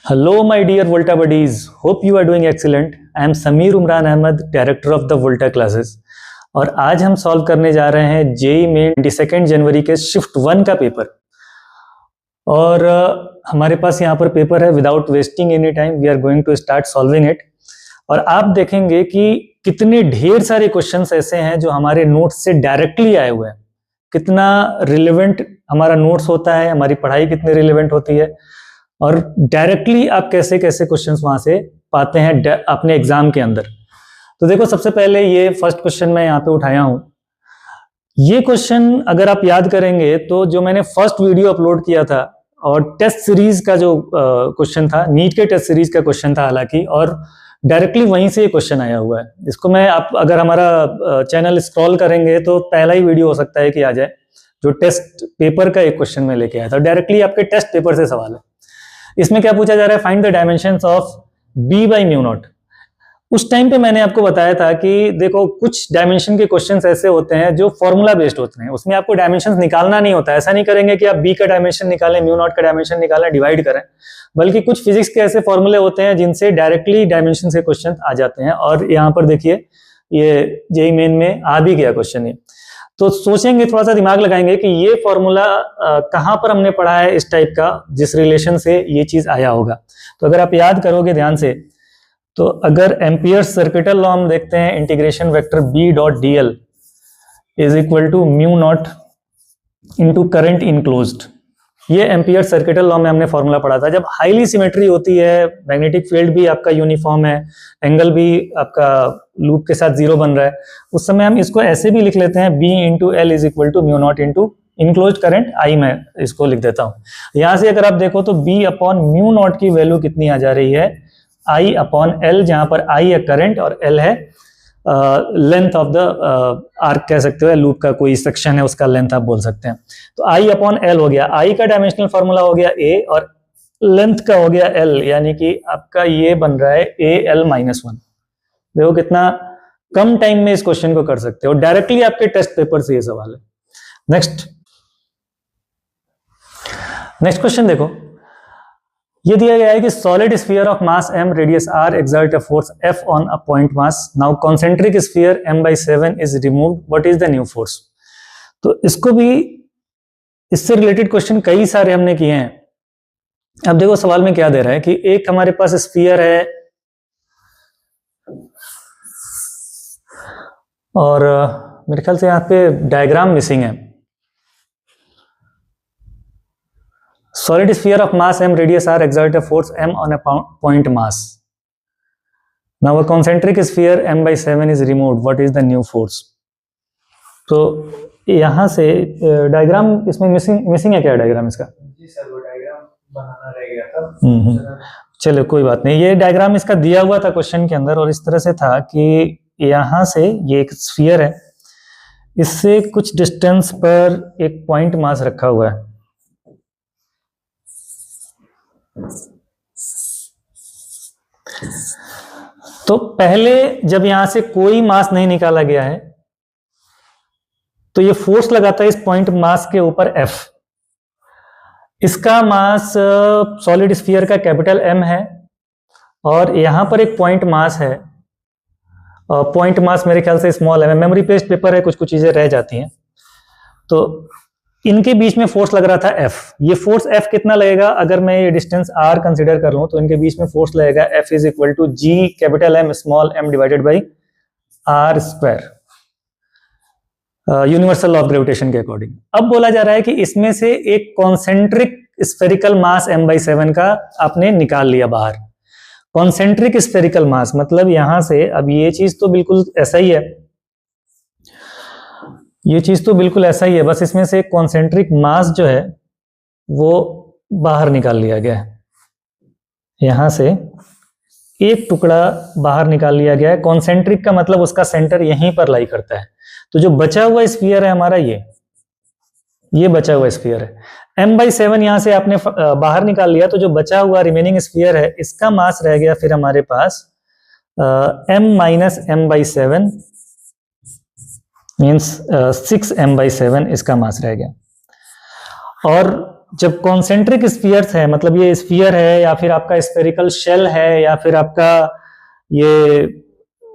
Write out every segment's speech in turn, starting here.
Hello, my dear Volta buddies. Hope you are doing excellent. I am Sameer Umran Ahmed, director of the Volta classes. और आज हम solve करने जा रहे हैं जेई मेन 22 जनवरी के शिफ्ट 1 का पेपर। और हमारे पास यहाँ पर पेपर है। Without wasting any time we are going to start solving it. और आप देखेंगे कि कितने ढेर सारे क्वेश्चंस ऐसे हैं जो हमारे नोट्स से डायरेक्टली आए हुए हैं। कितना रिलेवेंट हमारा नोट्स होता है, हमारी पढ़ाई कितनी रिलेवेंट होती है, और डायरेक्टली आप कैसे कैसे क्वेश्चंस वहां से पाते हैं अपने एग्जाम के अंदर। तो देखो, सबसे पहले ये फर्स्ट क्वेश्चन मैं यहाँ पे उठाया हूं। ये क्वेश्चन अगर आप याद करेंगे तो जो मैंने फर्स्ट वीडियो अपलोड किया था और टेस्ट सीरीज का जो क्वेश्चन था, नीट के टेस्ट सीरीज का क्वेश्चन था हालांकि, और डायरेक्टली वहीं से ये क्वेश्चन आया हुआ है। इसको मैं आप अगर हमारा चैनल स्क्रॉल करेंगे तो पहला ही वीडियो हो सकता है कि आ जाए, जो टेस्ट पेपर का एक क्वेश्चन में लेके आया था। डायरेक्टली आपके टेस्ट पेपर से सवाल है। इसमें क्या पूछा जा रहा है? Find the dimensions of b by mu naught. उस टाइम पे मैंने आपको बताया था कि देखो, कुछ डायमेंशन के क्वेश्चंस ऐसे होते हैं जो फॉर्मूला बेस्ड होते हैं, उसमें आपको डायमेंशंस निकालना नहीं होता है। ऐसा नहीं करेंगे कि आप b का डायमेंशन निकालें, म्यू नॉट का डायमेंशन निकालें, डिवाइड करें, बल्कि कुछ फिजिक्स के ऐसे फॉर्मूले होते हैं जिनसे डायरेक्टली डायमेंशन से क्वेश्चन आ जाते हैं। और यहाँ पर देखिए, ये जेईई मेन में आ भी गया क्वेश्चन ये। तो सोचेंगे, थोड़ा सा दिमाग लगाएंगे कि ये फॉर्मूला कहाँ पर हमने पढ़ा है इस टाइप का, जिस रिलेशन से ये चीज आया होगा। तो अगर आप याद करोगे ध्यान से, तो अगर एम्पियर्स सर्किटल लॉ हम देखते हैं, integration vector b dot dl is equal to mu not into current enclosed. ये एम्पियर सर्किटल लॉ में हमने फॉर्मूला पढ़ा था। जब हाईली सिमेट्री होती है, मैग्नेटिक फील्ड भी आपका यूनिफॉर्म है, एंगल भी आपका लूप के साथ 0 बन रहा है, उस समय हम इसको ऐसे भी लिख लेते हैं, b into L is equal to mu not into enclose current I में इसको लिख देता हूँ। यहाँ से अगर आप देखो तो b अपॉन म्यू नॉट की वैल्यू कितनी आ जा रही है? I अपॉन एल, जहाँ पर I है करंट और L है लेंथ ऑफ द आर्क कह सकते हो, लूप का कोई सेक्शन है उसका लेंथ आप बोल सकते हैं। तो I अपॉन एल हो गया, I का डायमेंशनल फॉर्मूला हो गया A और लेंथ का हो गया L, यानी कि आपका ये बन रहा है AL माइनस 1। देखो कितना कम टाइम में इस क्वेश्चन को कर सकते हो। डायरेक्टली आपके टेस्ट पेपर से ये सवाल है। नेक्स्ट क्वेश्चन देखो, ये दिया गया है कि solid sphere of mass m radius r exert a force F on a point mass. Now concentric sphere m/7 is removed. What is the new force? तो इसको भी, इससे रिलेटेड क्वेश्चन कई सारे हमने किए हैं। अब देखो सवाल में क्या दे रहा है कि एक हमारे पास स्फीयर है और मेरे ख्याल से यहाँ पे डायग्राम मिसिंग है। Solid sphere of mass m radius r exert a force m on a point mass. Now a concentric sphere m/7 is removed. What is the new force? तो यहाँ से डायग्राम इसमें मिसिंग है क्या? Diagram इसका जी sir, वो diagram बनाना रह गया था। चलो कोई बात नहीं, ये डायग्राम इसका दिया हुआ था क्वेश्चन के अंदर, और इस तरह से था कि यहाँ से ये एक स्फीयर है, इससे कुछ डिस्टेंस पर एक पॉइंट मास रखा हुआ है। तो पहले जब यहां से कोई मास नहीं निकाला गया है तो ये फोर्स लगाता है इस पॉइंट मास के ऊपर F। इसका मास सॉलिड स्फीयर का कैपिटल M है, और यहां पर एक पॉइंट मास है, पॉइंट मास मेरे ख्याल से स्मॉल है। मेमोरी पेस्ट पेपर है, कुछ कुछ चीजें रह जाती हैं। तो इनके बीच में फोर्स लग रहा था F। ये फोर्स F कितना लगेगा? अगर मैं ये डिस्टेंस R कंसीडर कर लूं तो इनके बीच में फोर्स लगेगा F is equal to G capital M small m divided by R square, universal law of gravitation के अकॉर्डिंग। अब बोला जा रहा है कि इसमें से एक कॉन्सेंट्रिक स्फेरिकल मास m/7 का आपने निकाल लिया बाहर। कॉन्सेंट्रिक स्फेरिकल मास मतलब यहां से, अब ये चीज तो बिल्कुल ऐसा ही है, ये चीज तो बिल्कुल ऐसा ही है, बस इसमें से कॉन्सेंट्रिक मास जो है वो बाहर निकाल लिया गया है। यहां से एक टुकड़ा बाहर निकाल लिया गया है। कॉन्सेंट्रिक का मतलब उसका सेंटर यहीं पर लाई करता है। तो जो बचा हुआ स्फीयर है हमारा, ये बचा हुआ स्फीयर है। m/7 यहां से आपने बाहर निकाल लिया, तो जो बचा हुआ रिमेनिंग स्फीयर है, इसका मास रह गया फिर हमारे पास m minus m/7 means 6m/7 इसका मास रह गया। और जब कॉन्सेंट्रिक स्फीयर्स है, मतलब ये स्फीयर है या फिर आपका स्फेरिकल शेल है या फिर आपका ये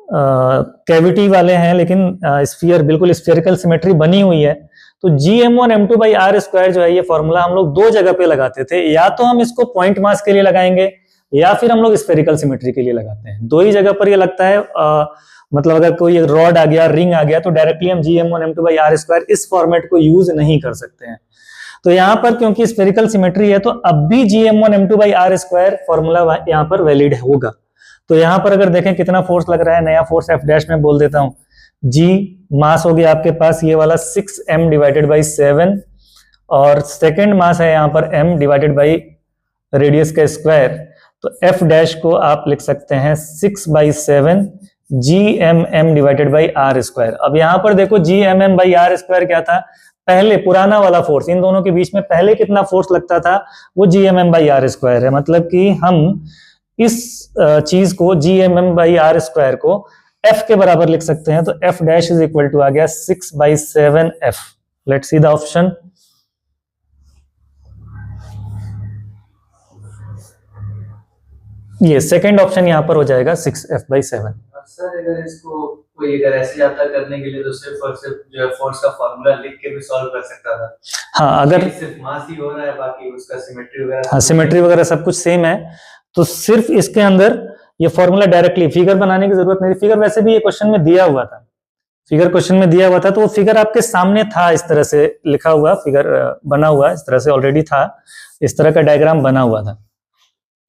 कैविटी वाले हैं लेकिन स्फीयर बिल्कुल स्फेरिकल सिमेट्री बनी हुई है, तो Gm1m2/r² जो है ये फॉर्मूला हम लोग दो जगह पे लगाते थे, या तो हम इसको पॉइंट मास के लिए लगाएंगे या फिर हम लोग स्फेरिकल सिमेट्री के लिए लगाते हैं। दो ही जगह पर ये लगता है। मतलब अगर कोई रॉड आ गया, रिंग आ गया, तो डायरेक्टली हम Gm1m2/r² इस फॉर्मेट को यूज नहीं कर सकते हैं। तो यहाँ पर क्योंकि स्फेरिकल सिमेट्री है तो अब भी Gm1m2/r² फॉर्मूला यहाँ पर वैलिड होगा। तो यहाँ पर अगर देखें कितना फोर्स लग रहा है, नया फोर्स F' में बोल देता हूं। G मास हो गया आपके पास ये वाला 6m/7, और सेकेंड मास है यहाँ पर m डिवाइडेड बाई रेडियस का स्क्वायर, तो F' को आप लिख सकते हैं 6/7 Gmm डिवाइडेड बाई r²। अब यहाँ पर देखो Gmm/r² क्या था, पहले पुराना वाला फोर्स, इन दोनों के बीच में पहले कितना फोर्स लगता था वो Gmm/r² है। मतलब कि हम इस चीज को Gmm/r² को F के बराबर लिख सकते हैं, तो F' इज इक्वल टू आ गया 6/7F। Let's see the option. ये सेकंड ऑप्शन यहाँ पर हो जाएगा 6F/7। सर अगर इसको कोई अगर ऐसे जाता करने के लिए तो सिर्फ और सिर्फ जो है फोर्स का फॉर्मूला लिख के भी सॉल्व कर सकता था। हाँ, अगर सिर्फ मास ही हो रहा है, बाकी उसका सिमेट्री वगैरह, हाँ सिमेट्री वगैरह सब कुछ सेम है, तो सिर्फ इसके अंदर ये फॉर्मूला डायरेक्टली, फिगर बनाने की जरूरत नहीं थी। फिगर वैसे भी ये क्वेश्चन में दिया हुआ था, फिगर क्वेश्चन में दिया हुआ था, तो वो फिगर आपके सामने था, इस तरह से लिखा हुआ, फिगर बना हुआ इस तरह से ऑलरेडी था, इस तरह का डायग्राम बना हुआ था।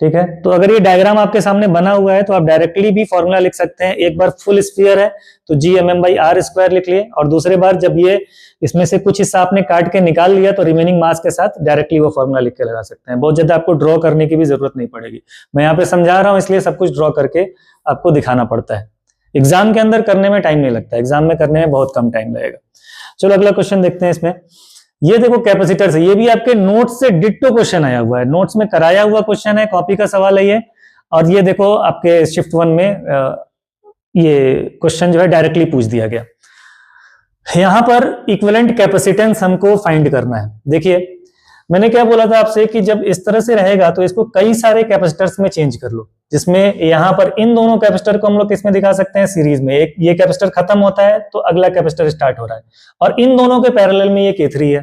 ठीक है, तो अगर ये डायग्राम आपके सामने बना हुआ है तो आप डायरेक्टली भी फॉर्मूला लिख सकते हैं। एक बार फुल स्फीयर है तो Gmm/r² लिख लिए, और दूसरे बार जब ये इसमें से कुछ हिस्सा आपने काट के निकाल लिया तो रिमेनिंग मास के साथ डायरेक्टली वो फॉर्मूला लिख के लगा सकते हैं। बहुत ज्यादा आपको ड्रॉ करने की भी जरूरत नहीं पड़ेगी। मैं यहाँ पे समझा रहा हूँ इसलिए सब कुछ ड्रॉ करके आपको दिखाना पड़ता है। एग्जाम के अंदर करने में टाइम नहीं लगता, एग्जाम में करने में बहुत कम टाइम लगेगा। चलो अगला क्वेश्चन देखते हैं। इसमें ये देखो कैपेसिटर से, ये भी आपके नोट्स से डिट्टो क्वेश्चन आया हुआ है, नोट्स में कराया हुआ क्वेश्चन है, कॉपी का सवाल है ये। और ये देखो आपके शिफ्ट 1 में ये क्वेश्चन जो है डायरेक्टली पूछ दिया गया। यहां पर इक्विवेलेंट कैपेसिटेंस हमको फाइंड करना है। देखिए मैंने क्या बोला था आपसे कि जब इस तरह से रहेगा तो इसको कई सारे कैपेसिटर्स में चेंज कर लो, जिसमें यहां पर इन दोनों कैपेसिटर को हम लोग किसमें दिखा सकते हैं, सीरीज में। एक ये कैपेसिटर खत्म होता है तो अगला कैपेसिटर स्टार्ट हो रहा है, और इन दोनों के पैरेलल में ये K3 है,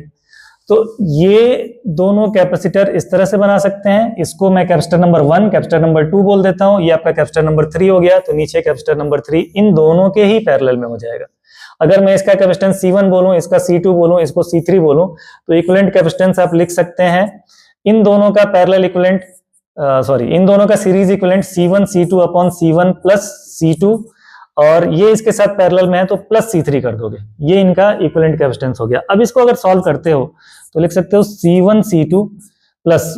तो ये दोनों कैपेसिटर इस तरह से बना सकते हैं। इसको मैं कैपेसिटर नंबर 1, कैपेसिटर नंबर 2 बोल देता हूं। ये आपका कैपेसिटर नंबर 3 हो गया, तो नीचे कैपेसिटर नंबर 3 इन दोनों के ही पैरेलल में हो जाएगा। अगर मैं इसका कैपेसिटेंस C1 बोलूं, इसका C2 बोलूं, इसको C3 बोलूं, तो इक्विवेलेंट कैपेसिटेंस आप लिख सकते हैं इन दोनों का पैरेलल इक्विवेलेंट, इन दोनों का series equivalent C1 C2 upon C1 plus C2, और ये इसके साथ पैरेलल में है तो प्लस C3 कर दोगे, ये इनका इक्विवेलेंट कैपेसिटेंस हो गया। अब इसको अगर सॉल्व करते हो तो लिख सकते हो C1 C2 प्लस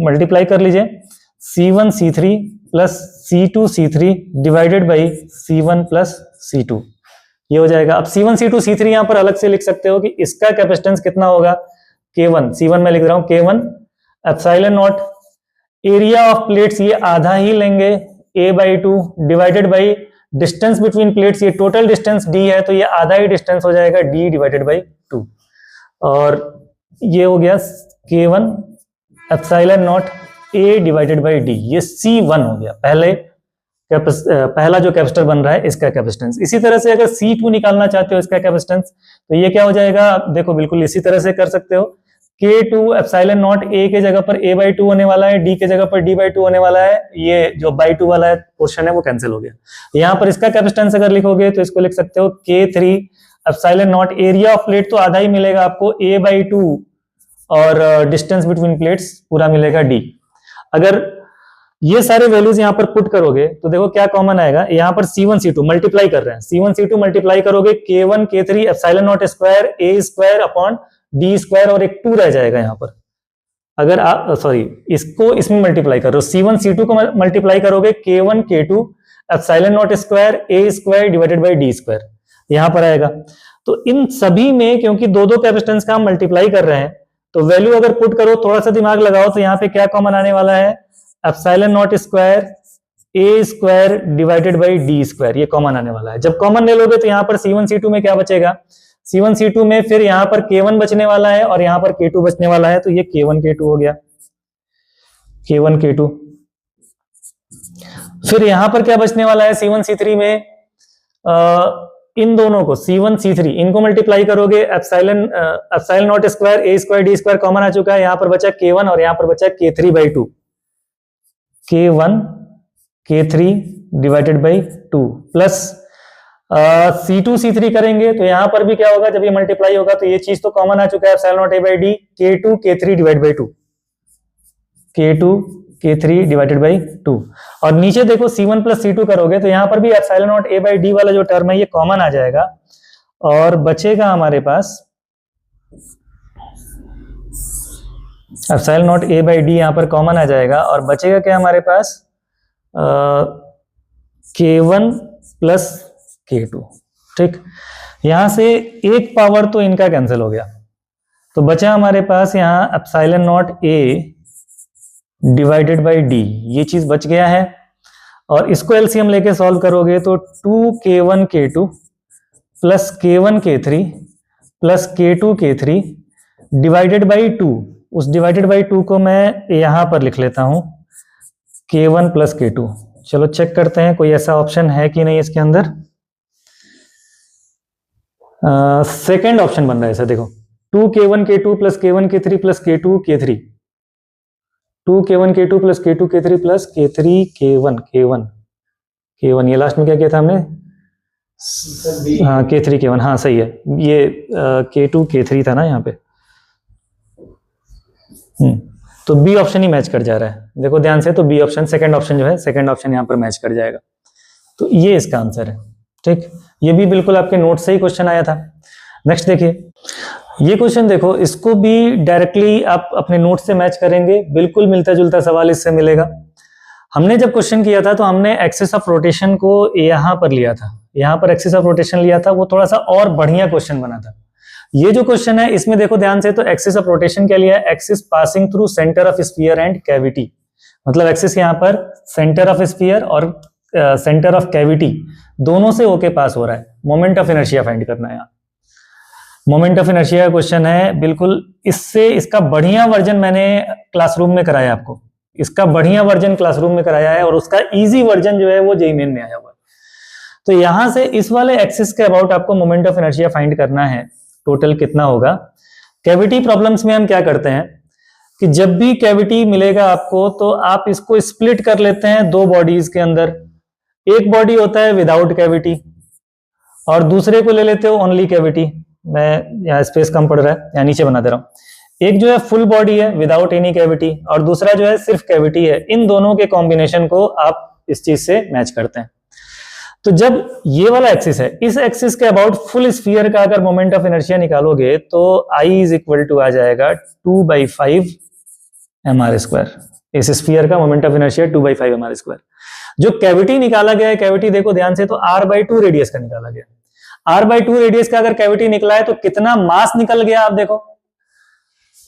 मल्टीप्लाई कर लीजिए C1 C3 plus C2 C3 divided by C1 plus C2, ये हो जाएगा। अब C1 C2 C3 यहां पर अलग से लिख सकते हो कि इसका कैपेसिटेंस कितना होगा, K1, C1 में लिख रहा हूं K1 epsilon not, area of plates ये आधा ही लेंगे A/2 divided by distance between plates, ये टोटल डिस्टेंस D है तो ये आधा ही डिस्टेंस हो जाएगा D डिवाइडेड बाई 2, और ये हो गया K1 epsilon not A divided by D, ये C1 हो गया, पहला जो कैपेसिटर बन रहा है इसका कैपेसिटेंस। इसी तरह से अगर C2 निकालना चाहते हो इसका कैपेसिटेंस, तो ये क्या हो जाएगा, देखो बिल्कुल इसी तरह से कर सकते हो। K2 एप्सिलॉन नॉट A के जगह पर A/2 होने वाला है, D के जगह पर D/2 होने वाला है, ये जो बाई 2 वाला पोर्शन है वो कैंसिल हो गया। यहाँ पर इसका कैपेसिटेंस अगर लिखोगे तो इसको लिख सकते हो K3 epsilon not, area of plate तो आधा ही मिलेगा आपको A/2, और डिस्टेंस बिटवीन प्लेट्स पूरा मिलेगा D। अगर ये सारे वैल्यूज यहाँ पर पुट करोगे तो देखो क्या कॉमन आएगा, यहाँ पर C1 C2 मल्टीप्लाई कर रहे हैं, C1 C2 मल्टीप्लाई करोगे K1 K3 epsilon naught square A² upon D², और एक 2 रह जाएगा यहाँ पर। अगर आप इसको इसमें मल्टीप्लाई करो, C1 C2 को मल्टीप्लाई करोगे K1 K2 epsilon naught square A² divided by D², यहाँ पर आएगा। तो इन सभी में क्योंकि दो कैपेसिटेंस का हम मल्टीप्लाई कर रहे हैं तो वैल्यू अगर पुट करो, थोड़ा सा दिमाग लगाओ, तो यहाँ पे क्या कॉमन आने वाला है, epsilon naught square A² divided by D², ये कॉमन आने वाला है। जब कॉमन ले लोगे तो यहाँ पर C1 C2 में क्या बचेगा, C1 C2 में फिर यहाँ पर K1 बचने वाला है और यहाँ पर K2 बचने वाला है, तो ये K1 K2 हो गया, K1 K2। फिर यहाँ पर क्या बचने वाला है C1 C3 में, इन दोनों को C1 C3 इनको मल्टीप्लाई करोगे, epsilon naught square a square d square common आ चुका है, यहाँ पर बचा K1 और यहाँ पर बचा K3/2, K1 K3 divided by 2 plus C2 C3 करेंगे तो यहाँ पर भी क्या होगा, जब ये मल्टीप्लाई होगा तो ये चीज तो कॉमन आ चुका है, epsilon not a/d K2 K3 divide by 2, K2 K3 divided by 2। और नीचे देखो C1 प्लस C2 करोगे तो यहाँ पर भी एप्सिलॉन नॉट a/d वाला जो टर्म है ये कॉमन आ जाएगा और बचेगा हमारे पास एप्सिलॉन नॉट a/d, यहाँ पर कॉमन आ जाएगा और बचेगा क्या हमारे पास, K1 प्लस K2। ठीक, यहां से एक पावर तो इनका कैंसिल हो गया, तो बचा हमारे पास यहाँ epsilon not a divided by d, ये चीज बच गया है। और इसको एलसीएम लेके सॉल्व करोगे तो 2K1 K2 plus K1 K3 plus K2 K3 divided by 2, उस डिवाइडेड बाई 2 को मैं यहां पर लिख लेता हूं K1 प्लस K2। चलो चेक करते हैं कोई ऐसा ऑप्शन है कि नहीं इसके अंदर। सेकेंड ऑप्शन बन रहा है ऐसा, देखो 2K1 K2 plus K1 K3 plus K2 K3, 2K1 K2 plus K2 K3 plus K3 K1 K1 K1, ये लास्ट में क्या किया था हमने, हाँ K3 K1, हाँ सही है, ये K2 K3 था ना यहाँ पे। तो बी ऑप्शन ही मैच कर जा रहा है, देखो ध्यान से, तो बी ऑप्शन, सेकंड ऑप्शन जो है, सेकंड ऑप्शन यहाँ पर मैच कर जाएगा, तो ये इसका आंसर है। ठीक, ये भी बिल्कुल आपके नोट से ही क्वेश्चन आया था। नेक्स्ट देखिए, ये क्वेश्चन देखो, इसको भी डायरेक्टली आप अपने नोट से मैच करेंगे, बिल्कुल मिलता जुलता सवाल इससे मिलेगा। हमने जब क्वेश्चन किया था तो हमने एक्सिस ऑफ रोटेशन को यहाँ पर लिया था, यहाँ पर एक्सिस ऑफ रोटेशन लिया था, वो थोड़ा सा और बढ़िया क्वेश्चन बना था। ये जो क्वेश्चन है इसमें देखो ध्यान से, तो एक्सिस ऑफ रोटेशन क्या लिया है, axis passing through centre of sphere and cavity, मतलब एक्सिस यहाँ पर सेंटर ऑफ स्फीयर और सेंटर ऑफ कैविटी दोनों से होके पास हो रहा है। मोमेंट ऑफ इनर्शिया फाइंड करना है, यहाँ मोमेंट ऑफ इनर्शिया का क्वेश्चन है बिल्कुल। इससे इसका बढ़िया वर्जन मैंने क्लासरूम में कराया आपको, इसका बढ़िया वर्जन क्लासरूम में कराया है और उसका इजी वर्जन जो है वो जेईई मेन में आया हुआ है। तो यहां से इस वाले एक्सिस के अबाउट आपको मोमेंट ऑफ इनर्शिया फाइंड करना है, टोटल कितना होगा। कैविटी प्रॉब्लम्स में हम क्या करते हैं कि जब भी कैविटी मिलेगा आपको तो आप इसको स्प्लिट कर लेते हैं दो बॉडीज के अंदर, एक बॉडी होता है विदाउट कैविटी और दूसरे को ले लेते हो ओनली कैविटी। मैं यहाँ स्पेस कम पड़ रहा है, यहाँ नीचे बना दे रहा हूं। एक जो है फुल बॉडी है विदाउट एनी कैविटी और दूसरा जो है सिर्फ कैविटी है, इन दोनों के कॉम्बिनेशन को आप इस चीज से मैच करते हैं। तो जब ये वाला एक्सिस है, इस एक्सिस के अबाउट फुल स्फीयर का अगर मोमेंट ऑफ इनर्शिया निकालोगे तो I इज इक्वल टू आ जाएगा 2/5 mr²। इस स्फीयर का मोमेंट ऑफ इनर्शिया 2/5 mr²। जो कैविटी निकाला गया है, कैविटी देखो ध्यान से, तो r/2 रेडियस का निकाला गया। r/2 रेडियस का अगर कैविटी निकला है तो कितना मास निकल गया आप देखो।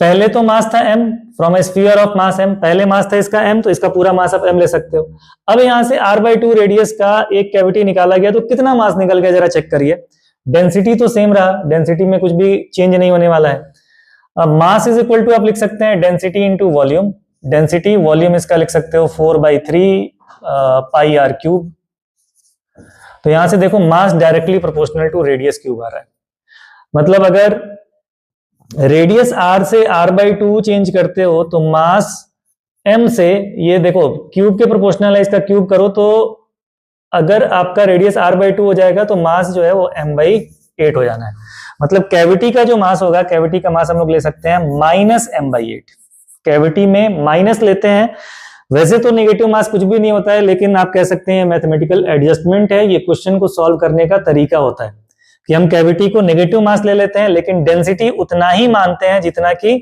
पहले तो मास था m from A sphere of mass m, पहले मास था इसका m, तो इसका पूरा मास आप m ले सकते हो। अब यहां से r/2 रेडियस का एक कैविटी निकाला गया तो कितना मास निकल गया जरा चेक करिए। डेंसिटी तो सेम रहा, डेंसिटी में कुछ भी चेंज नहीं होने वाला है। अब मास इज इक्वल टू आप लिख सकते हैं density into volume. Density volume इसका लिख सकते हो 4/3 πr³। तो यहां से देखो mass directly proportional to radius cube आ रहा है। मतलब अगर रेडियस r से r/2 चेंज करते हो तो मास m से, ये देखो क्यूब के प्रोपोर्शनल है, इसका क्यूब करो तो अगर आपका रेडियस r/2 हो जाएगा तो मास जो है वो m/8 हो जाना है। मतलब कैविटी का जो मास होगा, कैविटी का मास हम लोग ले सकते हैं -m/8। कैविटी में माइनस लेते हैं, वैसे तो नेगेटिव मास कुछ भी नहीं होता है, लेकिन आप कह सकते हैं मैथमेटिकल एडजस्टमेंट है, ये क्वेश्चन को सॉल्व करने का तरीका होता है कि हम कैविटी को नेगेटिव मास ले लेते हैं लेकिन डेंसिटी उतना ही मानते हैं जितना कि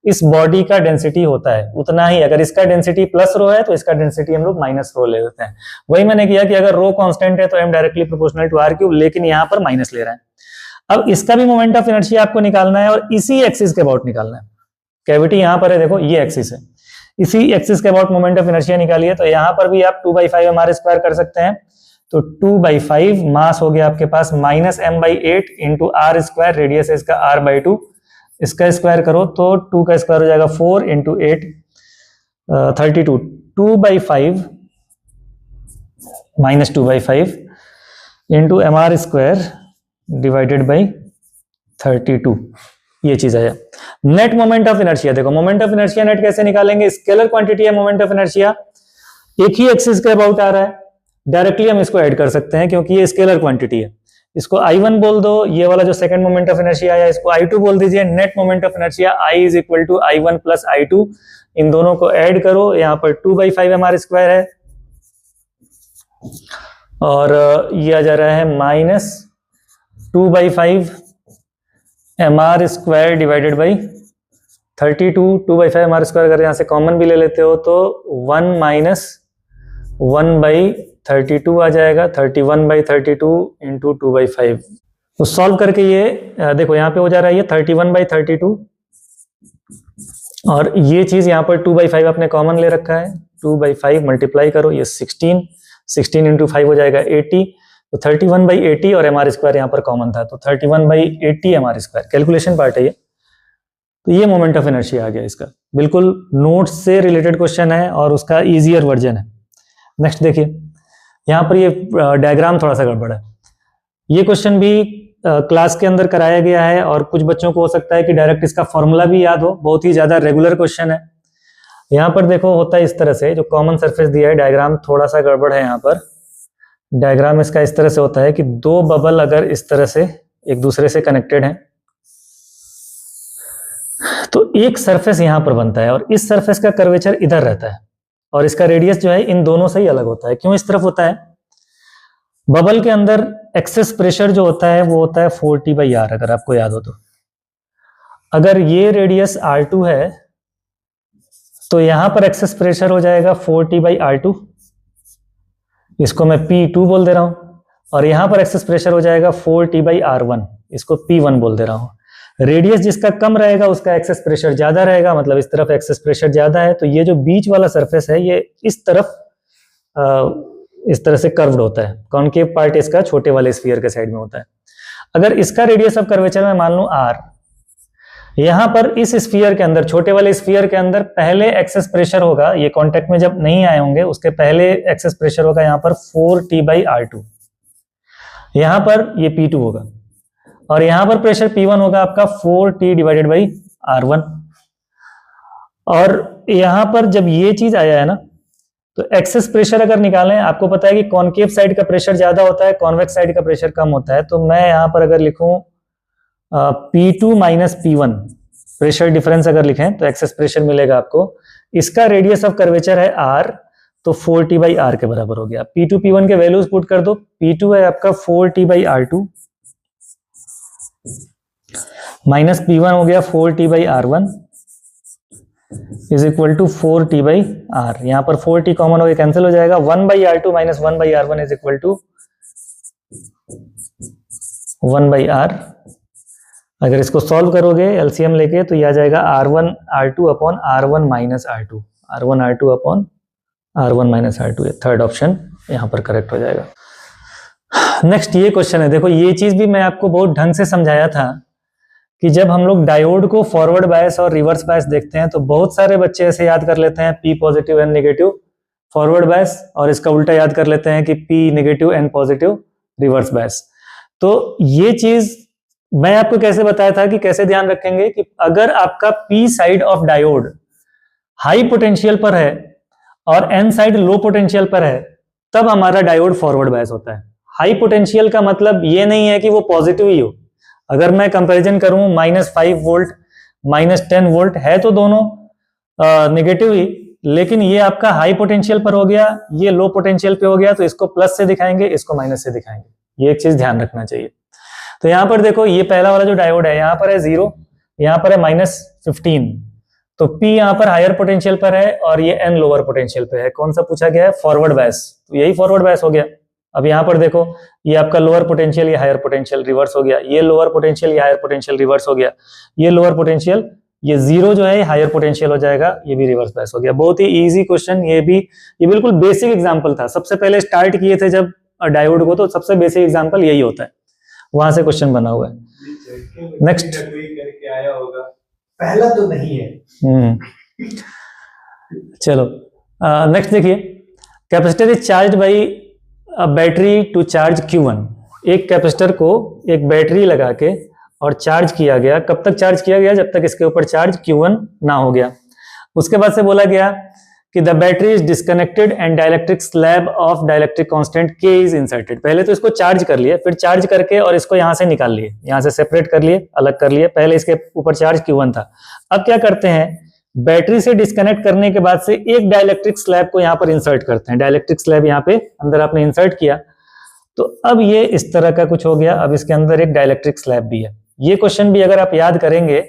इस बॉडी का डेंसिटी होता है, उतना ही। अगर इसका डेंसिटी प्लस रो है तो इसका डेंसिटी हम लोग माइनस रो ले लेते हैं। वही मैंने किया कि अगर रो कांस्टेंट है तो m directly proportional to r³, लेकिन यहाँ पर माइनस ले रहा है। अब इसका भी मोमेंट ऑफ इनर्शिया आपको निकालना है और इसी एक्सिस के अबाउट निकालना है। कैविटी यहाँ पर है, देखो ये एक्सिस है, इसी एक्सिस के अबाउट मोमेंट ऑफ इनर्शिया निकालिए। तो यहाँ पर भी आप 2/5 mr² कर सकते हैं, तो 2/5 मास हो गया आपके पास -m/8 into r square, radius है इसका r/2, इसका स्क्वायर करो तो 2 का स्क्वायर हो जाएगा 4 into 8 32, 2/5 -2/5 into mr square divided by 32, ये चीज आया। नेट मोमेंट ऑफ इनर्शिया, देखो मोमेंट ऑफ इनर्शिया नेट कैसे निकालेंगे, स्केलर क्वांटिटी है मोमेंट ऑफ इनर्शिया, एक ही एक्सिस के अबाउट आ रहा है, डायरेक्टली हम इसको ऐड कर सकते हैं क्योंकि ये स्केलर क्वांटिटी है। इसको I1 बोल दो, ये वाला जो सेकंड मोमेंट ऑफ इनर्शिया आया इसको I2 बोल दीजिए। Net moment of inertia I is equal to I1 plus I2, इन दोनों को ऐड करो, यहाँ पर 2/5 mr स्क्वायर है और ये आ जा रहा है -2/5 mr square divided by 32, 2/5 mr square अगर यहाँ से कॉमन भी ले लेते हो तो 1 माइनस 1/32 आ जाएगा, 31/32 इंटू 2/5। तो सॉल्व करके ये देखो यहाँ पे हो जा रहा है ये 31/32 और ये चीज यहाँ पर 2/5 आपने कॉमन ले रखा है, 2/5 मल्टीप्लाई करो, ये 16 इंटू 5 हो जाएगा 80, तो 31/80 और mr स्क्वायर यहाँ पर कॉमन था तो 31/80 mr स्क्वायर, कैलकुलेशन पार्ट है ये। तो ये मोमेंट ऑफ इनर्शिया आ गया इसका, बिल्कुल नोट्स से रिलेटेड क्वेश्चन है और उसका इजियर वर्जन है। नेक्स्ट देखिए, यहाँ पर ये डायग्राम थोड़ा सा गड़बड़ है, ये क्वेश्चन भी क्लास के अंदर कराया गया है और कुछ बच्चों को हो सकता है कि डायरेक्ट इसका फॉर्मूला भी याद हो, बहुत ही ज्यादा रेगुलर क्वेश्चन है। यहाँ पर देखो होता है इस तरह से, जो कॉमन सरफेस दिया है, डायग्राम थोड़ा सा गड़बड़ है। यहाँ पर डायग्राम इसका इस तरह से होता है कि दो बबल अगर इस तरह से एक दूसरे से कनेक्टेड हैं तो एक सरफेस यहां पर बनता है और इस सरफेस का कर्वेचर इधर रहता है और इसका रेडियस जो है इन दोनों से ही अलग होता है। क्यों इस तरफ होता है? बबल के अंदर एक्सेस प्रेशर जो होता है वो होता है 4T/r, अगर आपको याद हो तो। अगर ये रेडियस R2 है तो यहां पर एक्सेस प्रेशर हो जाएगा 4T/r2, इसको मैं P2 बोल दे रहा हूं, और यहां पर एक्सेस प्रेशर हो जाएगा 4T/r1, इसको P1 बोल दे रहा हूं। रेडियस जिसका कम रहेगा उसका एक्सेस प्रेशर ज्यादा रहेगा, मतलब इस तरफ एक्सेस प्रेशर ज्यादा है, तो ये जो बीच वाला सरफेस है ये इस तरफ इस तरह से कर्व्ड होता है, कॉनकेव पार्ट इसका छोटे वाले स्फीयर के साइड में होता है। अगर इसका रेडियस ऑफ कर्वेचर मैं मान लूं r, यहां पर इस स्फीयर के अंदर, छोटे वाले स्फीयर के अंदर पहले एक्सेस प्रेशर होगा, ये कांटेक्ट में जब नहीं आए होंगे उसके पहले एक्सेस प्रेशर होगा यहाँ पर 4T/r2, यहां पर ये P2 होगा और यहां पर प्रेशर P1 होगा आपका 4T/r1। और यहां पर जब ये चीज आया है ना, तो एक्सेस प्रेशर अगर निकालें, आपको पता है कि कॉनकेव साइड का प्रेशर ज्यादा होता है, कॉन्वेक्स साइड का प्रेशर कम होता है, तो मैं यहां पर अगर लिखूं P2 minus P1 pressure difference अगर लिखें तो एक्सेस प्रेशर मिलेगा आपको। इसका रेडियस ऑफ कर्वेचर है r, तो 4T/r के बराबर हो गया। P2 P1 के वैल्यूज पुट कर दो, P2 है आपका 4T/r2 माइनस P1 हो गया 4T/r1 is equal to 4T/r। यहां पर 4T कॉमन हो गया, कैंसिल हो जाएगा, 1/r2 minus 1/r1 is equal to 1/r। अगर इसको सॉल्व करोगे एलसीएम लेके तो ये आ जाएगा r1 r2 upon r1 minus r2, r1 r2 upon r1 minus r2। ये थर्ड ऑप्शन यहां पर करेक्ट हो जाएगा। नेक्स्ट ये क्वेश्चन है, देखो ये चीज भी मैं आपको बहुत ढंग से समझाया था कि जब हम लोग डायोड को फॉरवर्ड बायस और रिवर्स बायस देखते हैं तो बहुत सारे बच्चे ऐसे याद कर लेते हैं P positive N negative forward bias, और इसका उल्टा याद कर लेते हैं कि P negative N positive reverse bias. तो ये चीज मैं आपको कैसे बताया था कि कैसे ध्यान रखेंगे कि अगर आपका P side of diode high potential पर है और N साइड लो पोटेंशियल पर है तब हमारा डायोड फॉरवर्ड बायस होता है। हाई पोटेंशियल का मतलब ये नहीं है कि वो पॉजिटिव ही हो। अगर मैं कंपैरिजन करूं -5 वोल्ट -10 वोल्ट है तो दोनों नेगेटिव ही, लेकिन ये आपका हाई पोटेंशियल पर हो गया, ये लो पोटेंशियल पे हो गया, तो इसको प्लस से दिखाएंगे, इसको माइनस से दिखाएंगे। ये एक चीज ध्यान रखना चाहिए। तो यहाँ पर देखो ये पहला वाला जो डायोड है यहाँ पर है 0, यहाँ पर है -15, तो P यहाँ पर हायर पोटेंशियल पर है और ये N लोअर पोटेंशियल पे है। कौन सा पूछा गया है? फॉरवर्ड बायस, तो यही फॉरवर्ड बायस हो गया। अब यहाँ पर देखो ये आपका लोअर पोटेंशियल, ये हायर पोटेंशियल रिवर्स हो गया, ये लोअर पोटेंशियल, ये हायर पोटेंशियल रिवर्स हो गया, ये लोअर पोटेंशियल, ये 0 जो है हायर पोटेंशियल हो जाएगा, ये भी रिवर्स बायस हो गया। बहुत ही इजी क्वेश्चन, ये बिल्कुल बेसिक एग्जांपल था। सबसे पहले स्टार्ट किए थे जब डायोड को, तो सबसे बेसिक एग्जांपल यही होता है, वहां से क्वेश्चन बना हुआ है। नेक्स्ट करके आया होगा, पहला तो नहीं है। चलो नेक्स्ट देखिए, capacitor is charge by a battery to charge Q1। एक कैपेसिटर को एक बैटरी लगा के और चार्ज किया गया, कब तक चार्ज किया गया, जब तक इसके ऊपर चार्ज Q1 ना हो गया। उसके बाद से बोला गया कि the battery is disconnected and dielectric slab of dielectric constant K is inserted. पहले तो इसको चार्ज कर लिए, फिर चार्ज करके और इसको यहां से निकाल लिए, यहां से सेपरेट कर लिए, अलग कर लिए। पहले इसके ऊपर चार्ज Q1 था। अब क्या करते हैं, बैटरी से डिस्कनेक्ट करने के बाद से एक डाइलेक्ट्रिक स्लैब को यहां पर इंसर्ट करते हैं। डाइलेक्ट्रिक स्लैब यहां पे अंदर आपने इंसर्ट किया, तो अब ये इस तरह का कुछ हो गया। अब इसके अंदर एक डाइलेक्ट्रिक स्लैब भी है। ये क्वेश्चन भी अगर आप याद करेंगे